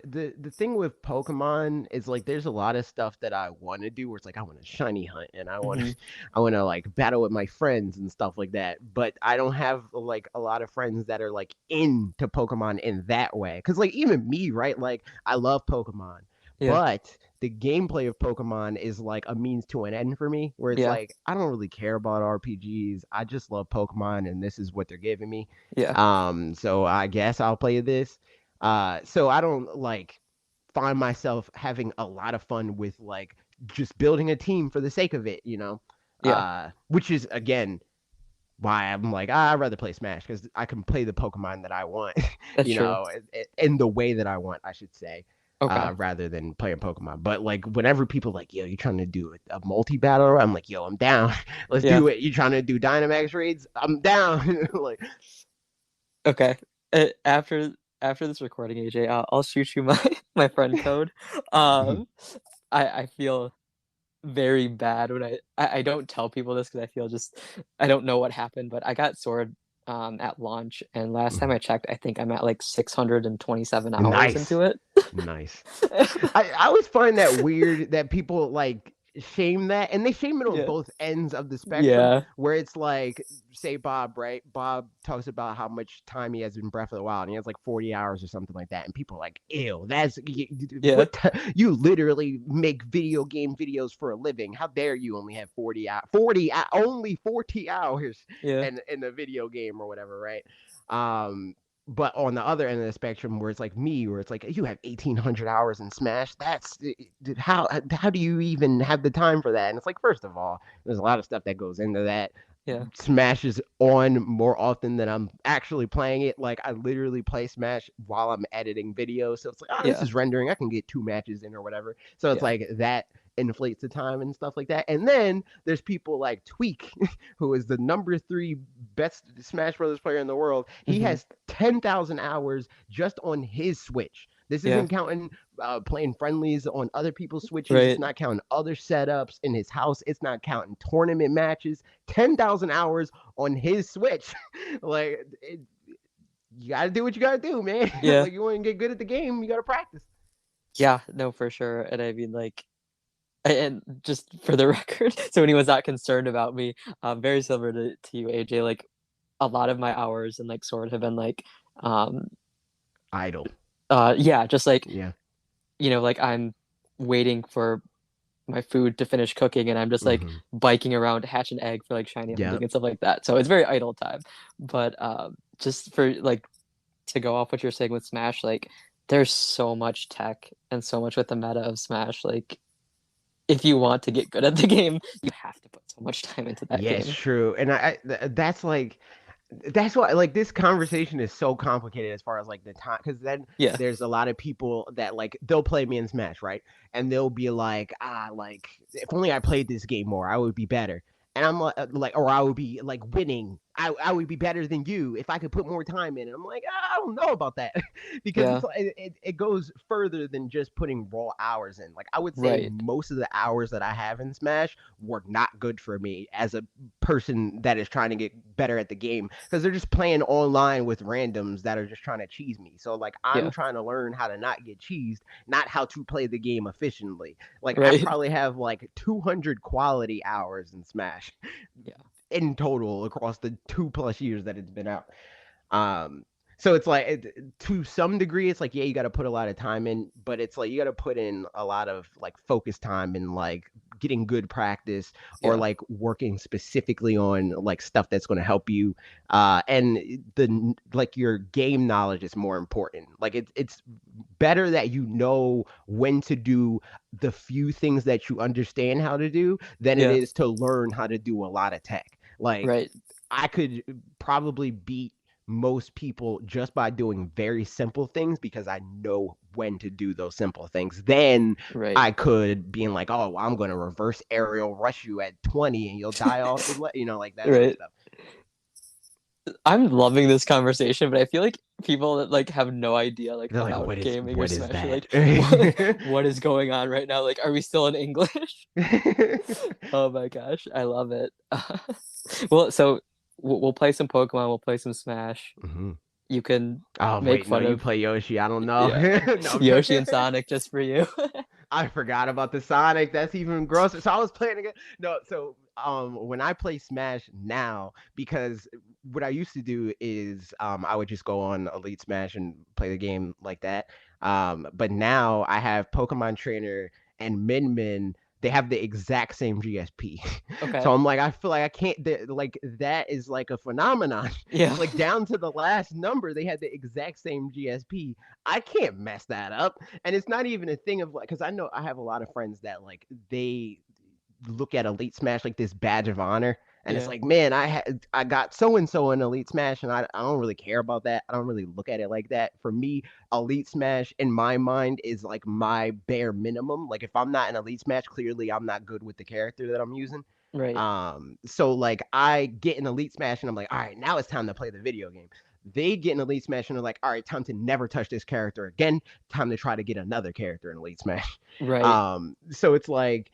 The thing with Pokemon is like there's a lot of stuff that I want to do where it's like I want to shiny hunt and I want to Hmm. I want to like battle with my friends and stuff like that, but I don't have like a lot of friends that are like into Pokemon in that way, cuz like even me, right? Like I love Pokemon, Yeah. but the gameplay of Pokemon is like a means to an end for me, where it's Yeah. like I don't really care about RPGs. I just love Pokemon and this is what they're giving me. Yeah. So I guess I'll play this. So I don't like find myself having a lot of fun with like just building a team for the sake of it. Yeah. Which is again why I'm like, I'd rather play Smash because I can play the Pokemon that I want, That's true. in the way that I want, I should say, Okay. rather than playing Pokemon. But like, whenever people like, yo, you trying to do a multi battle, I'm like, yo, I'm down. Let's Yeah. do it. You trying to do Dynamax raids? I'm down. Like, Okay. After this recording, AJ, I'll shoot you my my friend code. Um, I feel very bad when I don't tell people this because I feel just I don't know what happened, but I got Sword at launch, and last time Mhm. I checked, I think I'm at like 627 hours Nice. into it. Nice. I always find that weird that people like shame that, and they shame it on Yeah. both ends of the spectrum, Yeah. where it's like, say Bob, right? Bob talks about how much time he has in Breath of the Wild, and he has like 40 hours or something like that, and people are like, ew, Yeah. you literally make video game videos for a living. How dare you only have 40 only 40 hours Yeah. in a video game or whatever, right? Um, but on the other end of the spectrum, where it's like me, where it's like you have 1,800 hours in Smash, that's how do you even have the time for that? And it's like, first of all, there's a lot of stuff that goes into that. Yeah. Smash is on more often than I'm actually playing it. Like I literally play Smash while I'm editing videos, so it's like, oh, this Yeah. is rendering. I can get 2 matches in or whatever. So it's Yeah. like that inflates the time and stuff like that. And then there's people like Tweak, who is the number 3 best Smash Brothers player in the world. He Hmm. has 10,000 hours just on his Switch. This Yeah. isn't counting playing friendlies on other people's Switches. It's Right. not counting other setups in his house. It's not counting tournament matches. 10,000 hours on his Switch. like, you got to do what you got to do, man. Yeah. like, you want to get good at the game, you got to practice. Yeah. No, for sure. And I mean, like, and just for the record, so when he was not concerned about me, very similar to you, AJ, like a lot of my hours and like Sword have been like, um, Idle. yeah, just like, Yeah. like I'm waiting for my food to finish cooking and I'm just like Mm-hmm. biking around to hatch an egg for like shiny hunting Yep. and stuff like that. So it's very idle time. But just for like to go off what you're saying with Smash, like there's so much tech and so much with the meta of Smash. Like if you want to get good at the game, you have to put so much time into that Yeah, it's game. true. And that's like, that's why like this conversation is so complicated as far as like the time, because then Yeah. there's a lot of people that like they'll play me in Smash, right? And they'll be like, like if only I played this game more, I would be better. And I'm like, or I would be like winning. I would be better than you if I could put more time in. And I'm like, I don't know about that because Yeah. it's like it goes further than just putting raw hours in. Like I would say Right. most of the hours that I have in Smash were not good for me as a person that is trying to get better at the game, because they're just playing online with randoms that are just trying to cheese me. So like I'm Yeah. trying to learn how to not get cheesed, not how to play the game efficiently. Like I Right. probably have like 200 quality hours in Smash Yeah. in total across the 2+ years that it's been out. Um, so it's like to some degree, it's like, yeah, you got to put a lot of time in, but it's like you got to put in a lot of like focus time and like getting good practice, or Yeah. like working specifically on like stuff that's going to help you. And the like your game knowledge is more important. Like it's better that you know when to do the few things that you understand how to do than it Yeah. is to learn how to do a lot of tech. Like Right. I could probably beat most people just by doing very simple things because I know when to do those simple things. Then Right. I could being like, oh, I'm going to reverse aerial rush you at 20 and you'll die off like that sort of Right. stuff. I'm loving this conversation, but I feel like people that like have no idea like They're like, about gaming or what is Smash are that? like, what is going on right now? Like, are we still in English? Oh my gosh, I love it. Well, so we'll play some Pokemon, we'll play some Smash. Mhm. You can Oh make wait, no, fun you of, play Yoshi. I don't know. yeah, No, I'm Yoshi joking. and Sonic just for you. I forgot about the Sonic. That's even grosser. So I was playing again. No, so when I play Smash now, because what I used to do is I would just go on Elite Smash and play the game like that. But now I have Pokemon Trainer and Min Min. They have the exact same GSP. Okay. So I'm like, I feel like I can't, like, that is like a phenomenon. Yeah. Like, down to the last number, they had the exact same GSP. I can't mess that up. And it's not even a thing of like, because I know I have a lot of friends that like they look at Elite Smash like this badge of honor. And it's Yeah. like, man, I got so and so in Elite Smash, and I don't really care about that. I don't really look at it like that. For me, Elite Smash in my mind is like my bare minimum. Like if I'm not in Elite Smash, clearly I'm not good with the character that I'm using. Right. So like I get an Elite Smash and I'm like, all right, now it's time to play the video game. They get in Elite Smash and they're like, all right, time to never touch this character again. Time to try to get another character in Elite Smash. Right. So it's like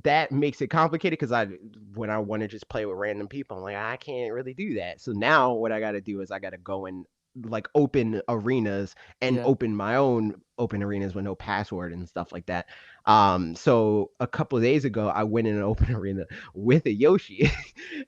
that makes it complicated because when I want to just play with random people, I'm like, I can't really do that. So now what I got to do is I got to go in like open arenas and Yeah. open my own open arenas with no password and stuff like that. So a couple of days ago, I went in an open arena with a Yoshi,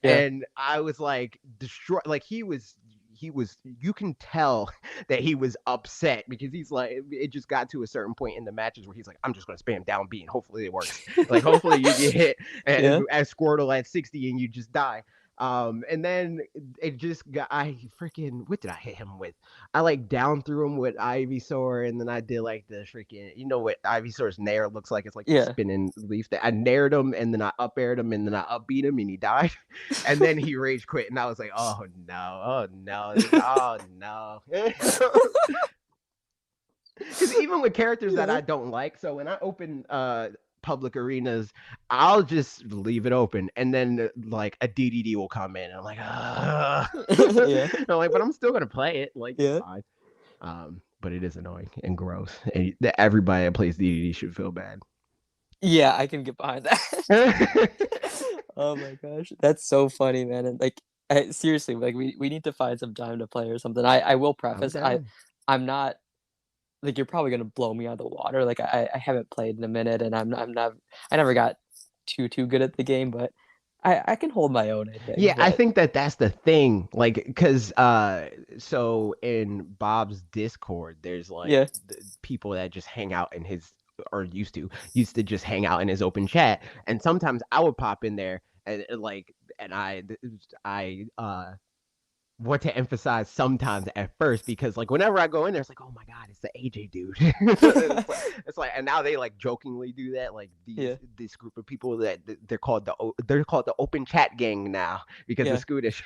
Yeah. and I was like destroy. Like he was. You can tell that he was upset because he's like, it just got to a certain point in the matches where he's like, I'm just gonna spam down B and hopefully it works. Like hopefully you get hit Yeah. as Squirtle at 60 and you just die. And then it just got I freaking what did I hit him with? I like down threw him with Ivysaur, and then I did like the freaking what Ivysaur's nair looks like. It's like the Yeah. spinning leaf that I nared him, and then I up aired him, and then I upbeat him, and he died. And then he rage quit, and I was like, oh no, oh no, oh no. Because even with characters that Yeah. I don't like, so when I open public arenas, I'll just leave it open, and then like a DDD will come in, and I'm like, Yeah. I'm like, but I'm still gonna play it, like it's Yeah. fine. But it is annoying and gross, and that everybody that plays DDD should feel bad. Yeah, I can get behind that. Oh my gosh, that's so funny, man. And like, seriously, like we need to find some time to play or something. I will I'm preface, down. I'm not like, you're probably gonna blow me out of the water. Like I haven't played in a minute, and I'm not I never got too good at the game, but I can hold my own, I Yeah, think. I But think that's the thing. Like, because so in Bob's Discord, there's like yeah, people that just hang out in his or used to just hang out in his open chat, and sometimes I would pop in there and like and I want to emphasize sometimes at first because like whenever I go in there, it's like, oh my god, it's the AJ dude. It's like, and now they like jokingly do that. Like yeah, this group of people that they're called the open chat gang now because of yeah, Scootish.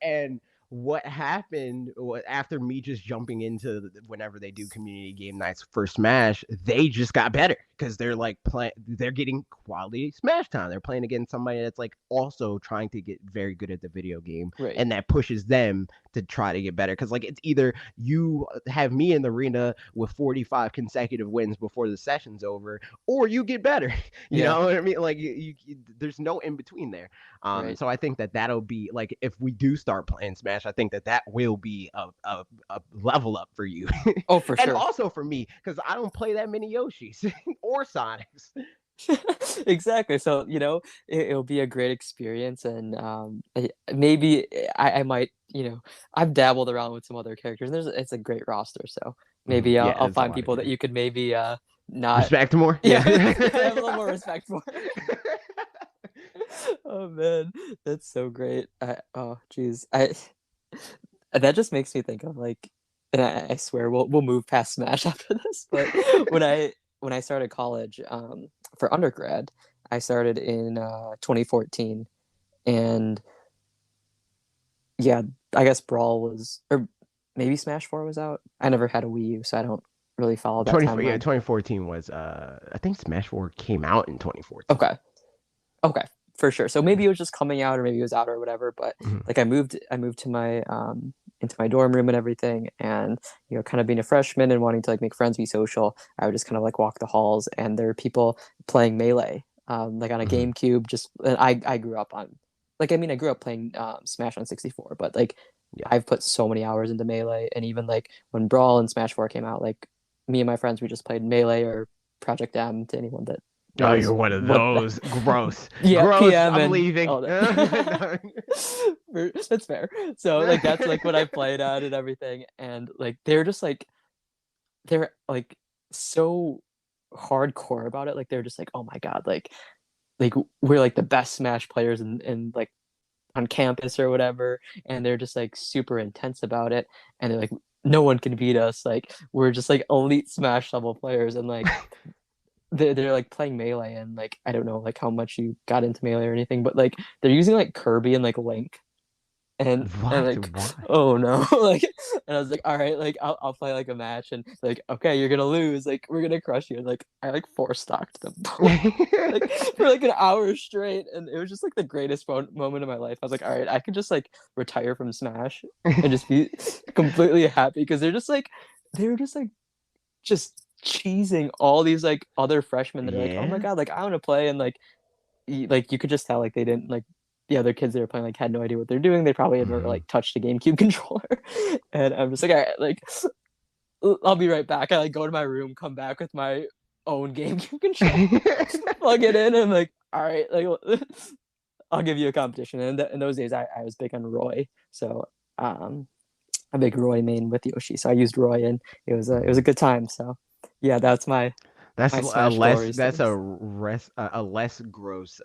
And what happened after me just jumping into whenever they do community game nights for Smash, they just got better because they're getting quality Smash time. They're playing against somebody that's like also trying to get very good at the video game, right, and that pushes them to try to get better. Because like it's either you have me in the arena with 45 consecutive wins before the session's over, or you get better. You yeah, know what I mean? Like there's no in between there. right. So I think that'll be like if we do start playing Smash, I think that will be a level up for you, Oh, for and sure. also for me because I don't play that many Yoshis or Sonics. Exactly. So, it'll be a great experience, and maybe I might, I've dabbled around with some other characters. It's a great roster, so maybe Yeah, I'll it's a find lot of people that good. you could maybe not, Respect more, yeah, yeah. have a little more respect for. Oh man, that's so great. Oh geez, I that just makes me think of like, and I swear we'll move past Smash after this, but when I started college, for undergrad, I started in 2014, and yeah, I guess Brawl was, or maybe Smash 4 was out. I never had a Wii U, so I don't really follow that yeah, timeline. 2014 was I think Smash 4 came out in 2014. Okay, okay, for sure. So maybe it was just coming out, or maybe it was out or whatever. But Mhm. like I moved to my into my dorm room and everything, and kind of being a freshman and wanting to like make friends, be social. I would just kind of like walk the halls, and there were people playing Melee, like on a Mhm. GameCube. Just and I grew up on, like, I mean, I grew up playing Smash on 64, but like Yeah. I've put so many hours into Melee, and even like when Brawl and Smash 4 came out, like me and my friends, we just played Melee or Project M, to anyone that Oh, you're knows one of what. those. Gross. Yeah, Gross. PM I'm and leaving. all that. That's fair. So like that's like what I played at and everything, and like they're like so hardcore about it. Like they're just like, oh my god, like we're like the best Smash players in like on campus or whatever, and they're just like super intense about it, and they're like, no one can beat us. Like we're just like elite Smash level players, and like they're like playing Melee, and like I don't know like how much you got into Melee or anything, but like they're using like Kirby and like Link, and What? like, Why? oh no, like, and I was like, all right, like I'll play like a match, and like, okay, you're gonna lose, like we're gonna crush you, and like I like four stocked them like for like an hour straight, and it was just like the greatest moment of my life. I was like, all right, I could just like retire from Smash and just be completely happy because they were just like just cheesing all these like other freshmen that are like, oh my Yeah. god, like I want to play, and like you could just tell like they didn't like the other kids they were playing like had no idea what they're doing. They probably had never Mhm. like touched a GameCube controller, and I'm just like, all right, like I'll be right back. I like go to my room, come back with my own GameCube controller, plug it in, and I'm like, all right, like I'll give you a competition. And in those days, I was big on Roy, so um, a big Roy main with Yoshi. So I used Roy, and it was a good time. So yeah, that's That's my a Smash less glory that's a stories. rest a less gross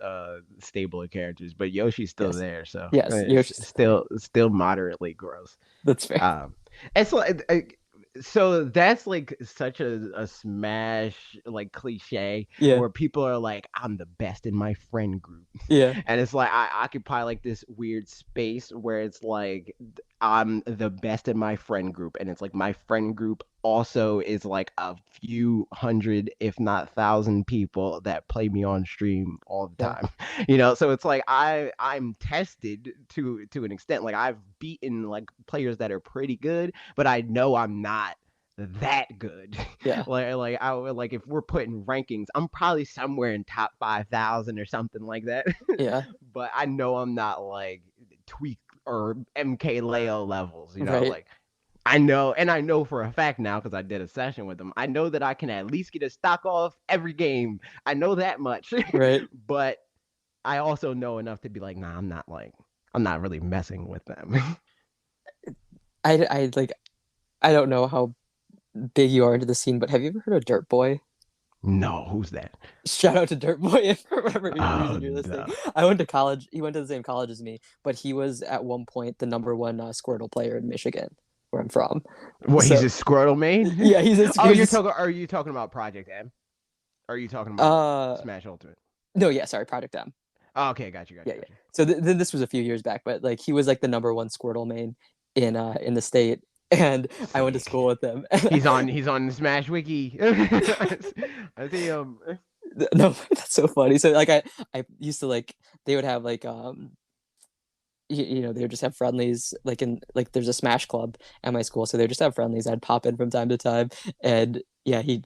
stable of characters, but Yoshi's still Yes, there, so yes, it's Yoshi's still there. still moderately gross. That's fair. Um, it's like so that's like such a Smash like cliche Yeah, where people are like, I'm the best in my friend group, yeah, and it's like I occupy like this weird space where it's like I'm the best in my friend group, and it's like my friend group also is like a few hundred, if not thousand people that play me on stream all the yeah, time. So it's like I'm tested to an extent. Like I've beaten like players that are pretty good, but I know I'm not that good. yeah, like I would like if we're putting rankings, I'm probably somewhere in top 5,000 or something like that. yeah. But I know I'm not like tweak or MK Leo levels, Right, like I know for a fact now because I did a session with them. I know that I can at least get a stock off every game. I know that much. right. But I also know enough to be like, nah, I'm not really messing with them. I like I don't know how big you are into the scene, but have you ever heard of Dirt Boy? No, who's that? Shout out to Dirt Boy if for whatever Oh reason you're listening. no. I went to college. He went to the same college as me, but he was at one point the number one Squirtle player in Michigan, where I'm from. What, he's So a Squirtle main? yeah, Oh, he was are you talking about Project M? Or are you talking about uh Smash Ultimate? no, yeah, sorry, Product M. Oh, okay, Yeah, yeah. got you. So then this was a few years back, but like he was like the number one Squirtle main in the state, and I went to Sick. school with him. He's on the Smash Wiki. I see him. No, that's so funny. So like I used to like they would have like they would just have friendlies like in like there's a Smash club at my school, so they would just have friendlies. I'd pop in from time to time, and yeah, he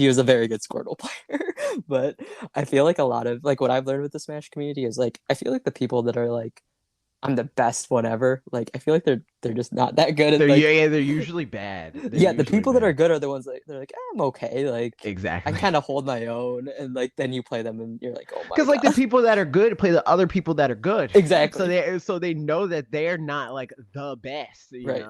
was a very good Squirtle player. But I feel like a lot of like what I've learned with the Smash community is like I feel like the people that are like I'm the best one ever, like I feel like they're just not that good, and like They're usually bad. They're yeah, the usually people that are bad. good are the ones that they're like, I'm okay, like I Exactly. kind of hold my own, and like then you play them and you're like, oh my Because like the god. people that are good play the other people that are good, Exactly. so they know that they're not like the best, Right,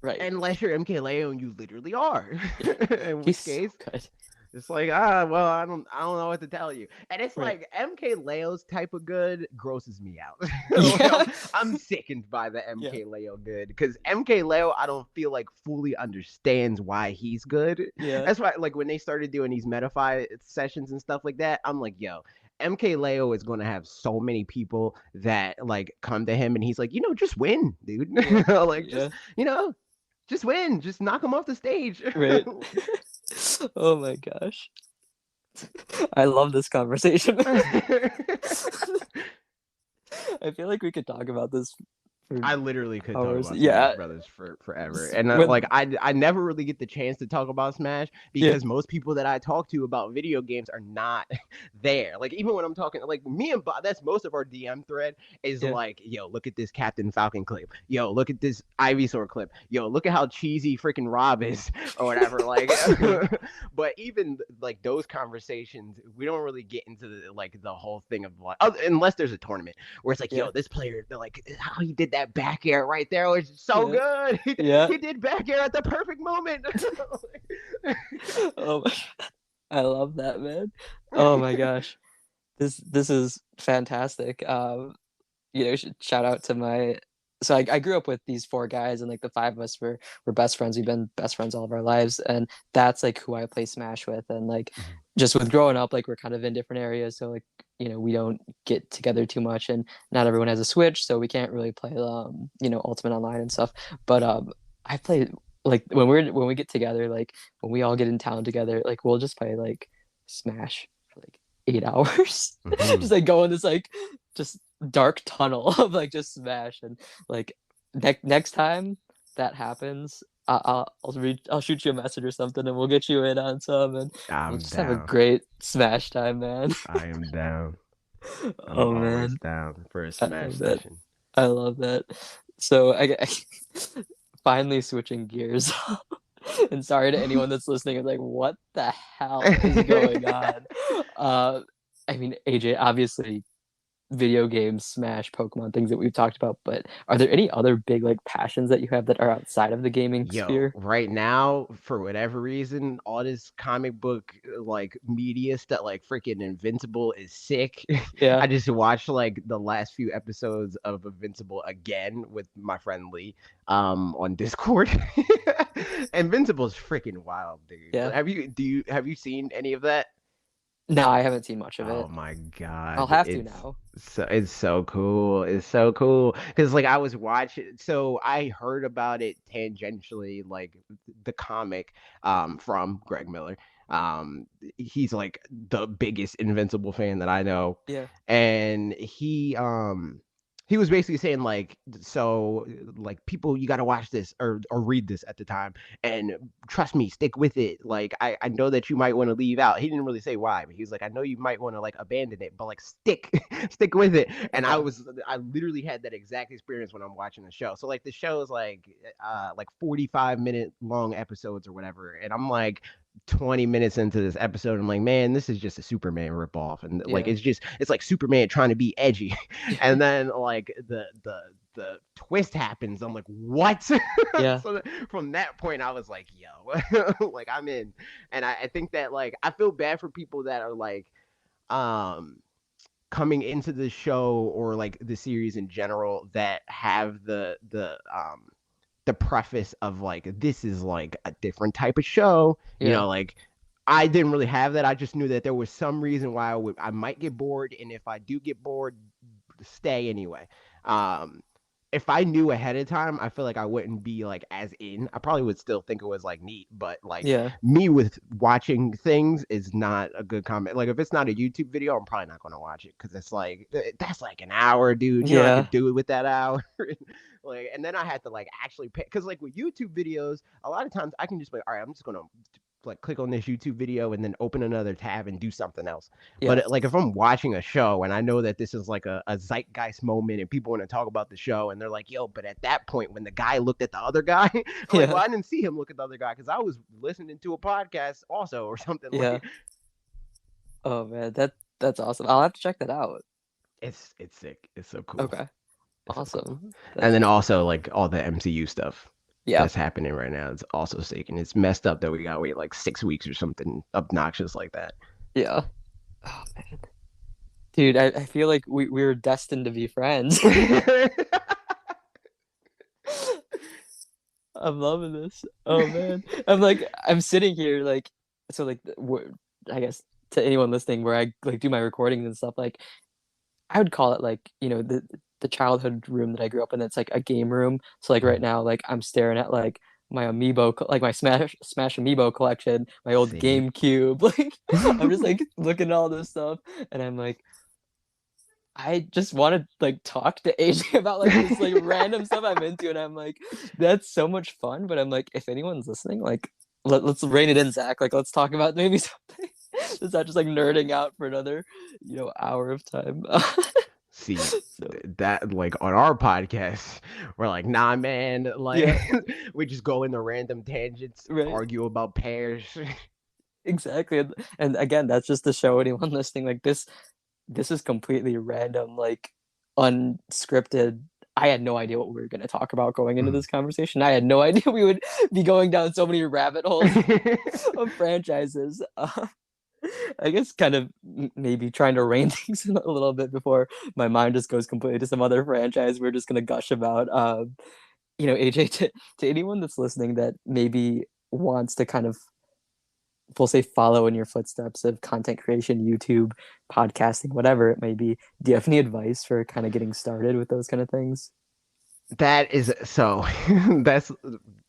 right. unless you're MK Leo and you literally are, Yeah, in he's which so case good. it's like well I don't know what to tell you, and it's Right. like MK Leo's type of good grosses me out. Like, Yeah. I'm sickened by the Yeah. MK Leo good because MK Leo I don't feel like fully understands why he's good. Yeah. That's why like when they started doing these Metafy sessions and stuff like that, I'm like, yo, MK Leo is going to have so many people that like come to him and he's like, just win, dude. Yeah. Like Yeah. just win, just knock him off the stage. Right. Oh my gosh. I love this conversation. I feel like we could talk about this for I literally could talk hours. about Smash Yeah. Brothers for forever, and like When I never really get the chance to talk about Smash yeah. because most people that I talk to about video games are not there. Like even when I'm talking, like me and Bob, that's most of our DM thread is Yeah. like, yo, look at this Captain Falcon clip. Yo, look at this Ivysaur clip. Yo, look at how cheesy freaking Rob is or whatever. Like, Yeah. but even like those conversations, we don't really get into the whole thing of like, unless there's a tournament where it's like, Yeah. yo, this player, they're like, how he did that back air right there was so Yeah. good. Yeah. He did back air at the perfect moment. Oh my, I love that, man. Oh my gosh. This is fantastic. Shout out to my so I grew up with these four guys, and like the five of us were best friends. We've been best friends all of our lives, and that's like who I play Smash with. And like Mhm. just with growing up, like we're kind of in different areas, so like we don't get together too much, and not everyone has a Switch, so we can't really play Ultimate Online and stuff. But I play like when we get together, like when we all get in town together, like we'll just play like Smash for like 8 hours, just Mhm. like go in this like just dark tunnel of like just Smash. And like next time that happens, I'll shoot you a message or something, and we'll get you in on some, and we'll I'm just have a down. great Smash time, man. I am down. I'm Oh always man, down for a I Smash love that. session. I love that. So I finally switching gears. And sorry to anyone that's listening. It's like, what the hell is going on? Uh, I mean, AJ, obviously video games, Smash, Pokemon, things that we've talked about, but are there any other big like passions that you have that are outside of the gaming Yo, sphere? right now, for whatever reason, all this comic book like media stuff, like freaking Invincible is sick. Yeah, I just watched like the last few episodes of Invincible again with my friend Lee, on Discord. Invincible is freaking wild, dude. yeah. Have you seen any of that? No, I haven't seen much of Oh it. my I'll God, have to now. it's so cool. It's so cool because like I was watching, so I heard about it tangentially, like the comic from Greg Miller. Um, he's like the biggest Invincible fan that I know, Yeah, and he was basically saying like, so like people, you got to watch this or read this at the time, and trust me, stick with it. Like I know that you might want to leave out. He didn't really say why, but he was like, I know you might want to like abandon it, but like stick stick with it. And yeah, I literally had that exact experience when I'm watching the show. So like the show is like 45-minute long episodes or whatever. And I'm like 20 minutes into this episode, I'm like, man, this is just a Superman ripoff. And like yeah, it's like Superman trying to be edgy. And then like the twist happens. I'm like, what? yeah, So from that point, I was like, yo, like I'm in. And I think that like I feel bad for people that are like um coming into the show or like the series in general that have the preface of like this is like a different type of show, yeah, like I didn't really have that. I just knew that there was some reason why I might get bored, and if I do get bored, stay anyway. Um, if I knew ahead of time, I feel like I wouldn't be like as in. I probably would still think it was like neat, but like yeah, me with watching things is not a good comment. Like if it's not a YouTube video, I'm probably not going to watch it because it's like that's like an hour, dude. You know what I yeah, could do it with that hour. Like, and then I had to like actually pay because like with YouTube videos, a lot of times I can just be like, all right, I'm just gonna like click on this YouTube video and then open another tab and do something else. yeah, But like if I'm watching a show and I know that this is like a zeitgeist moment and people want to talk about the show and they're like, yo, but at that point when the guy looked at the other guy, I'm like, yeah, well, I didn't see him look at the other guy because I was listening to a podcast also or something. yeah. Like Oh man, that's awesome. I'll have to check that out. it's sick. It's so cool. Okay, It's so cool. awesome. And That's then also like all the MCU stuff yeah, that's happening right now. It's also sick and it's messed up that we gotta wait like 6 weeks or something obnoxious like that. yeah. Oh man, dude, I feel like we were destined to be friends. I'm loving this. Oh man, I'm sitting here like so like I guess to anyone listening where I like do my recordings and stuff, like I would call it like the childhood room that I grew up in. That's like a game room. So like right now, like I'm staring at like my like my Smash Amiibo collection, my old See? GameCube. Like I'm just like looking at all this stuff, and I'm like, I just want to like talk to AJ about like this like random stuff I'm into, and I'm like, that's so much fun. But I'm like, if anyone's listening, like let's rein it in, Zach. Like let's talk about maybe something. It's not just like nerding out for another hour of time. See So that like on our podcast, we're like, nah, man, like yeah, we just go into random tangents, right. argue about pairs. Exactly. And again, that's just to show anyone listening, like this is completely random, like unscripted. I had no idea what we were going to talk about going into Mm. this conversation. I had no idea we would be going down so many rabbit holes of franchises. I guess kind of maybe trying to rein things in a little bit before my mind just goes completely to some other franchise we're just gonna gush about. AJ, to anyone that's listening that maybe wants to kind of, we'll say, follow in your footsteps of content creation, YouTube, podcasting, whatever it may be, do you have any advice for kind of getting started with those kind of things? That is so that's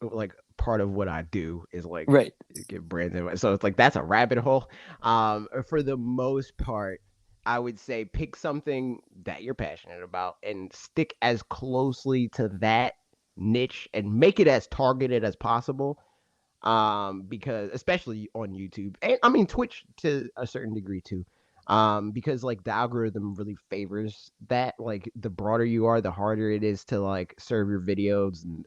like part of what I do is like Right. get brands in. So it's like that's a rabbit hole. For the most part, I would say pick something that you're passionate about and stick as closely to that niche and make it as targeted as possible. Because especially on YouTube and I mean Twitch to a certain degree too. Because like the algorithm really favors that. Like the broader you are, the harder it is to like serve your videos, and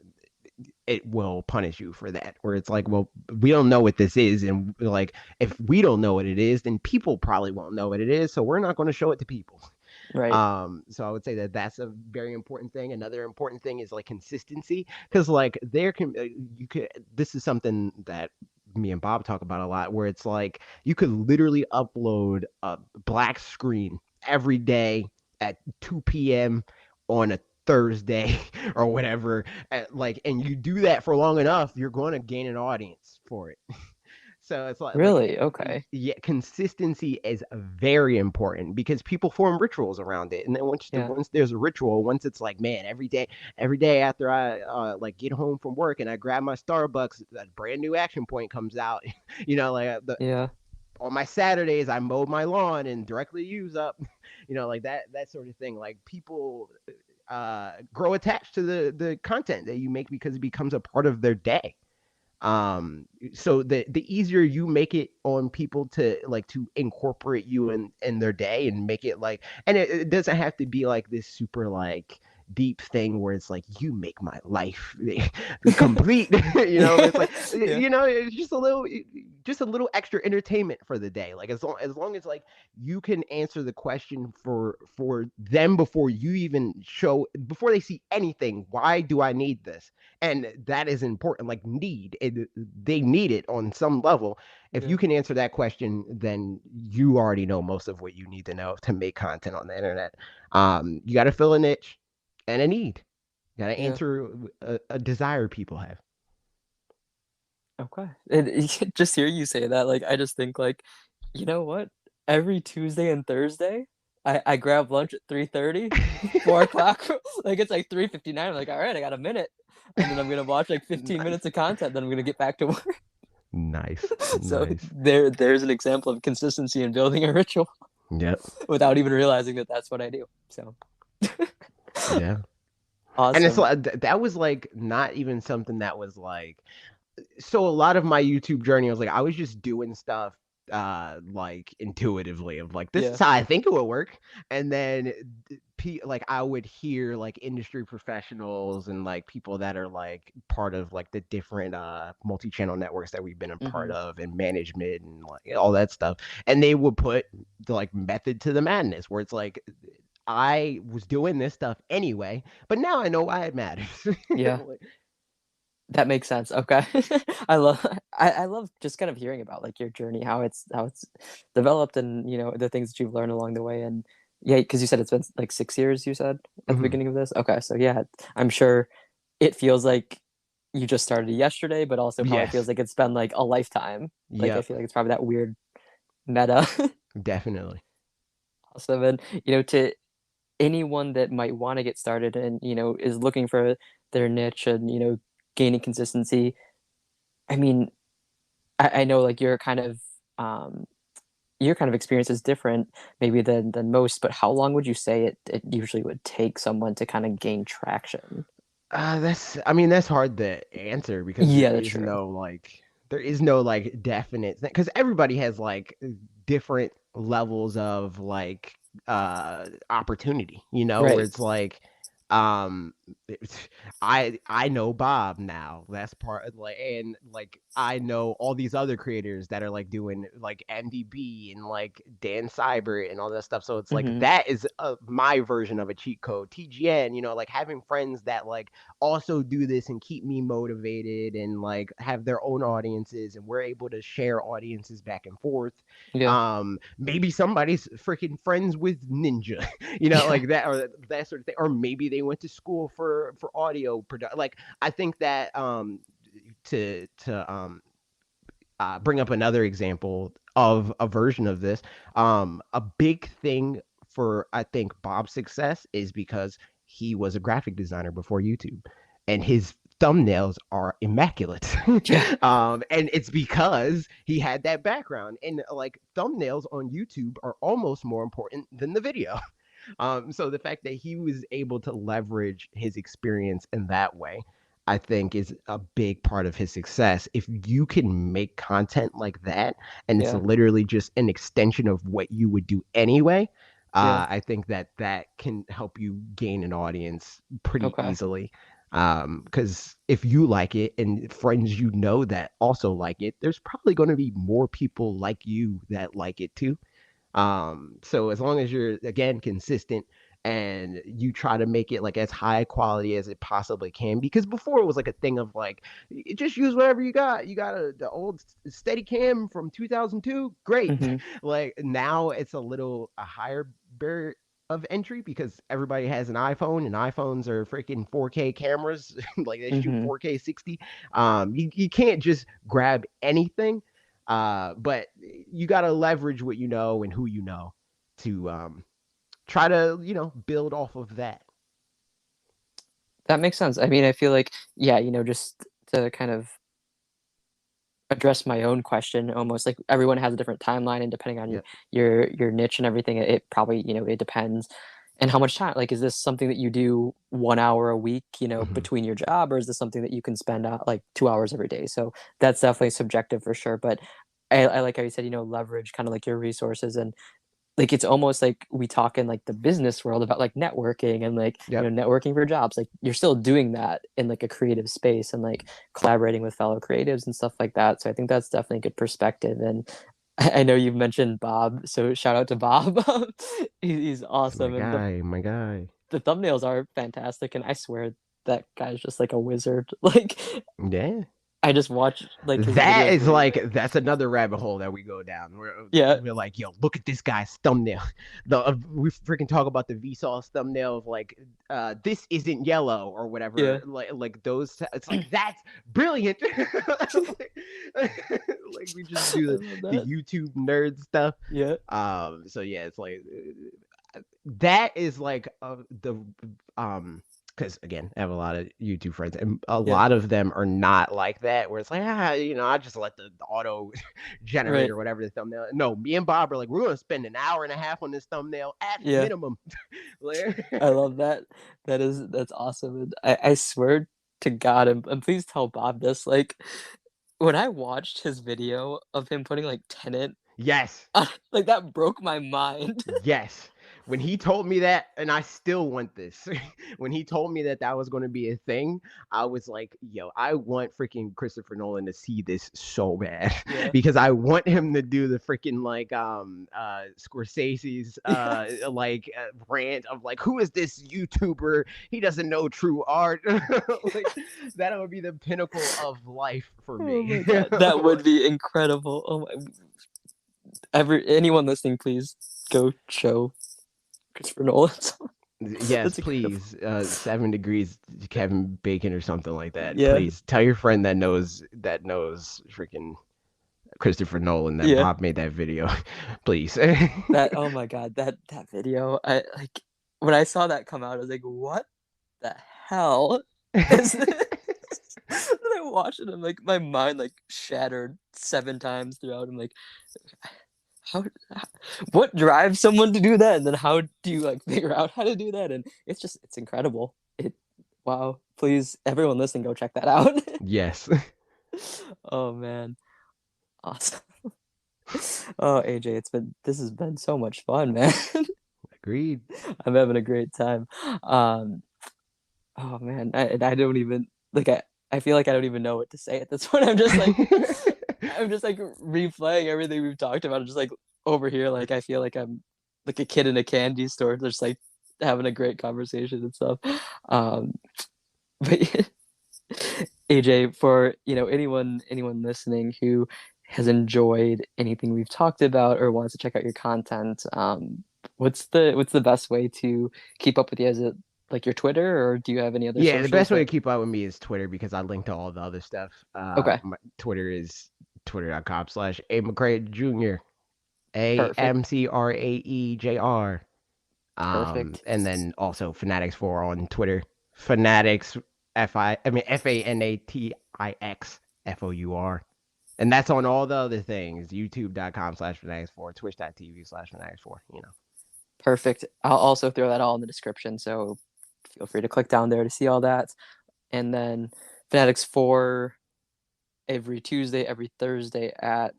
it will punish you for that. Where it's like, well, we don't know what this is, and like if we don't know what it is, then people probably won't know what it is, so we're not going to show it to people. Right. So I would say that that's a very important thing. Another important thing is like consistency, because like there can you could this is something that me and Bob talk about a lot, where it's like you could literally upload a black screen every day at 2 p.m. on a Thursday or whatever, like, and you do that for long enough, you're going to gain an audience for it. So it's Really? Okay. yeah, consistency is very important because people form rituals around it, and then Yeah. once there's a ritual, once it's like, man, every day after I like get home from work and I grab my Starbucks, a brand new action point comes out. Like Yeah. on my Saturdays I mow my lawn and directly use up, like that sort of thing. Like people grow attached to the content that you make because it becomes a part of their day. So the easier you make it on people to like to incorporate you in their day and make it like, and it doesn't have to be like this super like deep thing where it's like you make my life complete. But it's like, Yeah. it's just a little extra entertainment for the day. Like as long as like you can answer the question for them before you even show, before they see anything, why do I need this? And that is important. Like they need it on some level. If Yeah. you can answer that question, then you already know most of what you need to know to make content on the internet. You got to fill a niche and a need. You got to Yeah. answer a desire people have. Okay. And just hear you say that, like, I just think, like, you know what? Every Tuesday and Thursday, I grab lunch at 3:30, 4 o'clock. Like, it's like 3:59. I'm like, all right, I got a minute. And then I'm gonna watch like 15 Nice, minutes of content. Then I'm gonna get back to work. nice, So nice. there's an example of consistency in building a ritual Yep, without even realizing that that's what I do. So yeah. And it's awesome. like that was like not even something that was like, so a lot of my YouTube journey was like I was just doing stuff like intuitively of like this is Yeah. how I think it would work. And then like I would hear like industry professionals and like people that are like part of like the different multi-channel networks that we've been a part Hmm. of and management and like all that stuff. And they would put the like method to the madness where it's like I was doing this stuff anyway, but now I know why it matters. Yeah. That makes sense. Okay. I love I love just kind of hearing about like your journey, how it's developed and the things that you've learned along the way. And yeah, because you said it's been like 6 years, you said at the Mhm. beginning of this. Okay, so yeah, I'm sure it feels like you just started yesterday, but also probably feels Yes. like it's been like a lifetime. Like I Yep. feel like it's probably that weird meta. Definitely. Awesome. And to anyone that might want to get started and is looking for their niche and gaining consistency. I mean, I know like um your kind of experience is different maybe than most, but how long would you say it usually would take someone to kind of gain traction? I mean, that's hard to answer because Yeah, that's true. there is no like definite thing because everybody has like different levels of like opportunity, where Right. it's like Um, I know Bob now. That's part of, like, and like I know all these other creators that are like doing like MDB and like Dan Cyber and all that stuff. So it's like Mhm. that is my version of a cheat code. TGN, like having friends that like also do this and keep me motivated and like have their own audiences, and we're able to share audiences back and forth. Yeah. Maybe somebody's freaking friends with Ninja, Yeah. like that, or that sort of thing, or maybe they went to school for audio production. Like I think that to bring up another example of a version of this, a big thing for I think Bob's success is because he was a graphic designer before YouTube, and his thumbnails are immaculate. Yeah. And it's because he had that background, and like thumbnails on YouTube are almost more important than the video. So the fact that he was able to leverage his experience in that way, I think is a big part of his success. If you can make content like that, and it's Yeah. literally just an extension of what you would do anyway, Yeah. I think that that can help you gain an audience pretty Okay. easily. Because if you like it and friends that also like it, there's probably going to be more people like you that like it too. So as long as you're again consistent and you try to make it like as high quality as it possibly can, because before it was like a thing of like just use whatever you got. You got the old Steadicam from 2002, great. Mhm. Like now it's a higher barrier of entry because everybody has an iPhone, and iPhones are freaking 4K cameras, like they shoot Mhm. 4K 60. You can't just grab anything, but you got to leverage what you know and who you know to try to build off of that. That makes sense. I mean, I feel like, yeah, just to kind of address my own question, almost like everyone has a different timeline, and depending on Yep. your niche and everything, it probably, it depends. And how much time, like, is this something that you do 1 hour a week, Hmm. between your job, or is this something that you can spend out like 2 hours every day? So that's definitely subjective for sure. But I like how you said, leverage kind of like your resources, and like, it's almost like we talk in, like, the business world about, like, networking and, like, Yep. networking for jobs, like, you're still doing that in, like, a creative space and, like, collaborating with fellow creatives and stuff like that, so I think that's definitely a good perspective, and I know you've mentioned Bob, so shout out to Bob. He's It's my awesome, and the guy, my guy. the thumbnails are fantastic, and I swear that guy's just like a wizard, like, Yeah. I just watch, like, his That videos is where like that's another rabbit hole that we go down. yeah, We're like, yo, look at this guy's thumbnail. We freaking talk about the Vsauce thumbnail of like, this isn't yellow or whatever. yeah. Like those. It's like that's brilliant. Like we just I do love the that. YouTube nerd stuff. Yeah, So yeah, it's like that is like the because again, I have a lot of YouTube friends, and a yeah, lot of them are not like that. Where it's like, I just let the auto generate right, or whatever the thumbnail. No, me and Bob are like, we're gonna spend an hour and a half on this thumbnail at yeah. minimum. Like, I love that. That's awesome, and I swear to God, and please tell Bob this, like, when I watched his video of him putting, like, Tenet, yes, like, that broke my mind. yes. When he told me that, and I still want this, when he told me that that was going to be a thing, I was like, yo, I want freaking Christopher Nolan to see this so bad Yeah. because I want him to do the freaking like Scorsese's Yeah. rant of like, who is this YouTuber? He doesn't know true art. Like that would be the pinnacle of life for Oh me. my god, that would be incredible. Oh my, anyone listening, please go show Christopher Nolan. Yes, That's incredible. please. 7 degrees Kevin Bacon or something like that. Yeah, Please tell your friend that knows freaking Christopher Nolan that yeah. Bob made that video. Please. That, oh my god, that video, I like, when I saw that come out, I was like, "What the hell is this?" And I watched it, and like my mind like shattered 7 times throughout. I'm like, how what drives someone to do that? And then how do you like figure out how to do that? And it's incredible. Wow. Please, everyone listening, go check that out. Yes. Oh man. Awesome. Oh, AJ, this has been so much fun, man. Agreed. I'm having a great time. Um, Oh man, I don't even like I feel like I don't even know what to say at this point. I'm just like replaying everything we've talked about. I'm just like over here, like I feel like I'm like a kid in a candy store, just like having a great conversation and stuff. Um, but AJ, for anyone listening who has enjoyed anything we've talked about or wants to check out your content, what's the best way to keep up with you? Is it like your Twitter, or do you have any other Yeah, the socials best way to that? keep up with me is Twitter because I link to all the other stuff. Okay, My Twitter is twitter.com/A McRae Jr. perfect, AMCRAEJR. perfect. And then also Fanatix Four on Twitter. Fanatix FANATIX FOUR. And that's on all the other things. YouTube.com/Fanatix4, Twitch.tv/Fanatix4, you know. Perfect. I'll also throw that all in the description, so feel free to click down there to see all that. And then Fanatics 4 every Tuesday, every Thursday at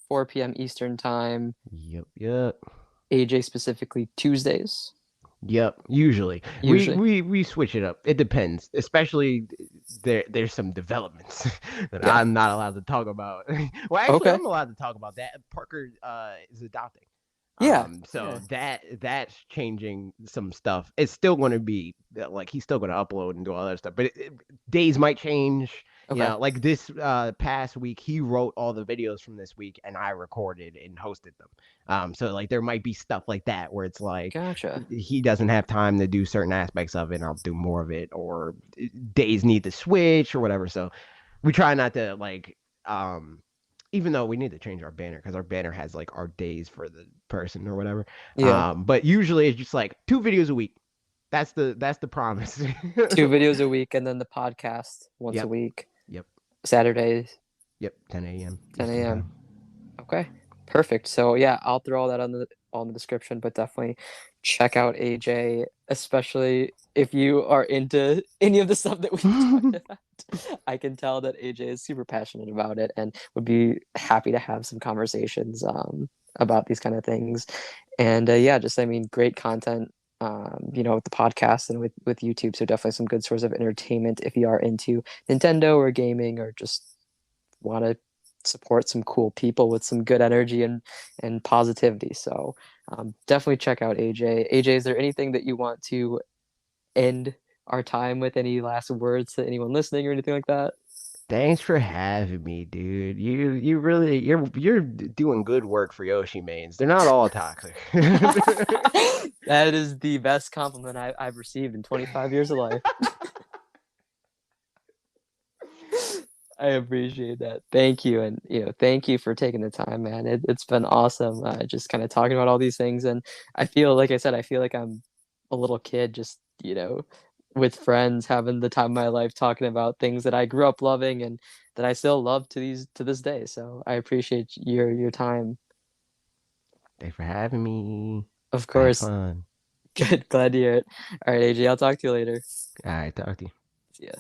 4 p.m. Eastern Time. Yep. AJ specifically Tuesdays, Yep, usually we usually. we we switch it up. It depends, especially there's some developments that Yeah. I'm not allowed to talk about. Well, actually, Okay. I'm allowed to talk about that. Parker is adopting. Yeah. So Yeah. that's changing some stuff. It's still going to be like he's still going to upload and do all that stuff, but days might change. You Okay. know, like this past week, he wrote all the videos from this week, and I recorded and hosted them. So like there might be stuff like that where it's like Gotcha. he doesn't have time to do certain aspects of it, and I'll do more of it, or days need to switch or whatever. So we try not to like even though we need to change our banner because our banner has like our days for the person or whatever. Yeah. But usually it's just like 2 videos a week. That's the promise. 2 videos a week, and then the podcast once a Yep. week, Yep. Saturdays, Yep. 10 a.m. 10 Eastern a.m. time. Okay, perfect. So yeah, I'll throw all that on the description, but definitely check out AJ, especially if you are into any of the stuff that we've talked about. I can tell that AJ is super passionate about it and would be happy to have some conversations about these kind of things. And yeah, just I mean, great content. With the podcast and with YouTube, so definitely some good source of entertainment if you are into Nintendo or gaming or just want to support some cool people with some good energy and positivity. So definitely check out AJ. AJ, is there anything that you want to end our time with? Any last words to anyone listening or anything like that? Thanks for having me, dude. You really you're doing good work for Yoshi mains. They're not all toxic. That is the best compliment I've received in 25 years of life. I appreciate that. Thank you, and thank you for taking the time, man. It's been awesome, just kind of talking about all these things, and I feel like I said, I feel like I'm a little kid, just with friends, having the time of my life, talking about things that I grew up loving and that I still love to this day. So I appreciate your time. Thanks for having me. Of I had course, fun. good, glad to hear it. All right, AJ, I'll talk to you later. All right, talk to you. See ya.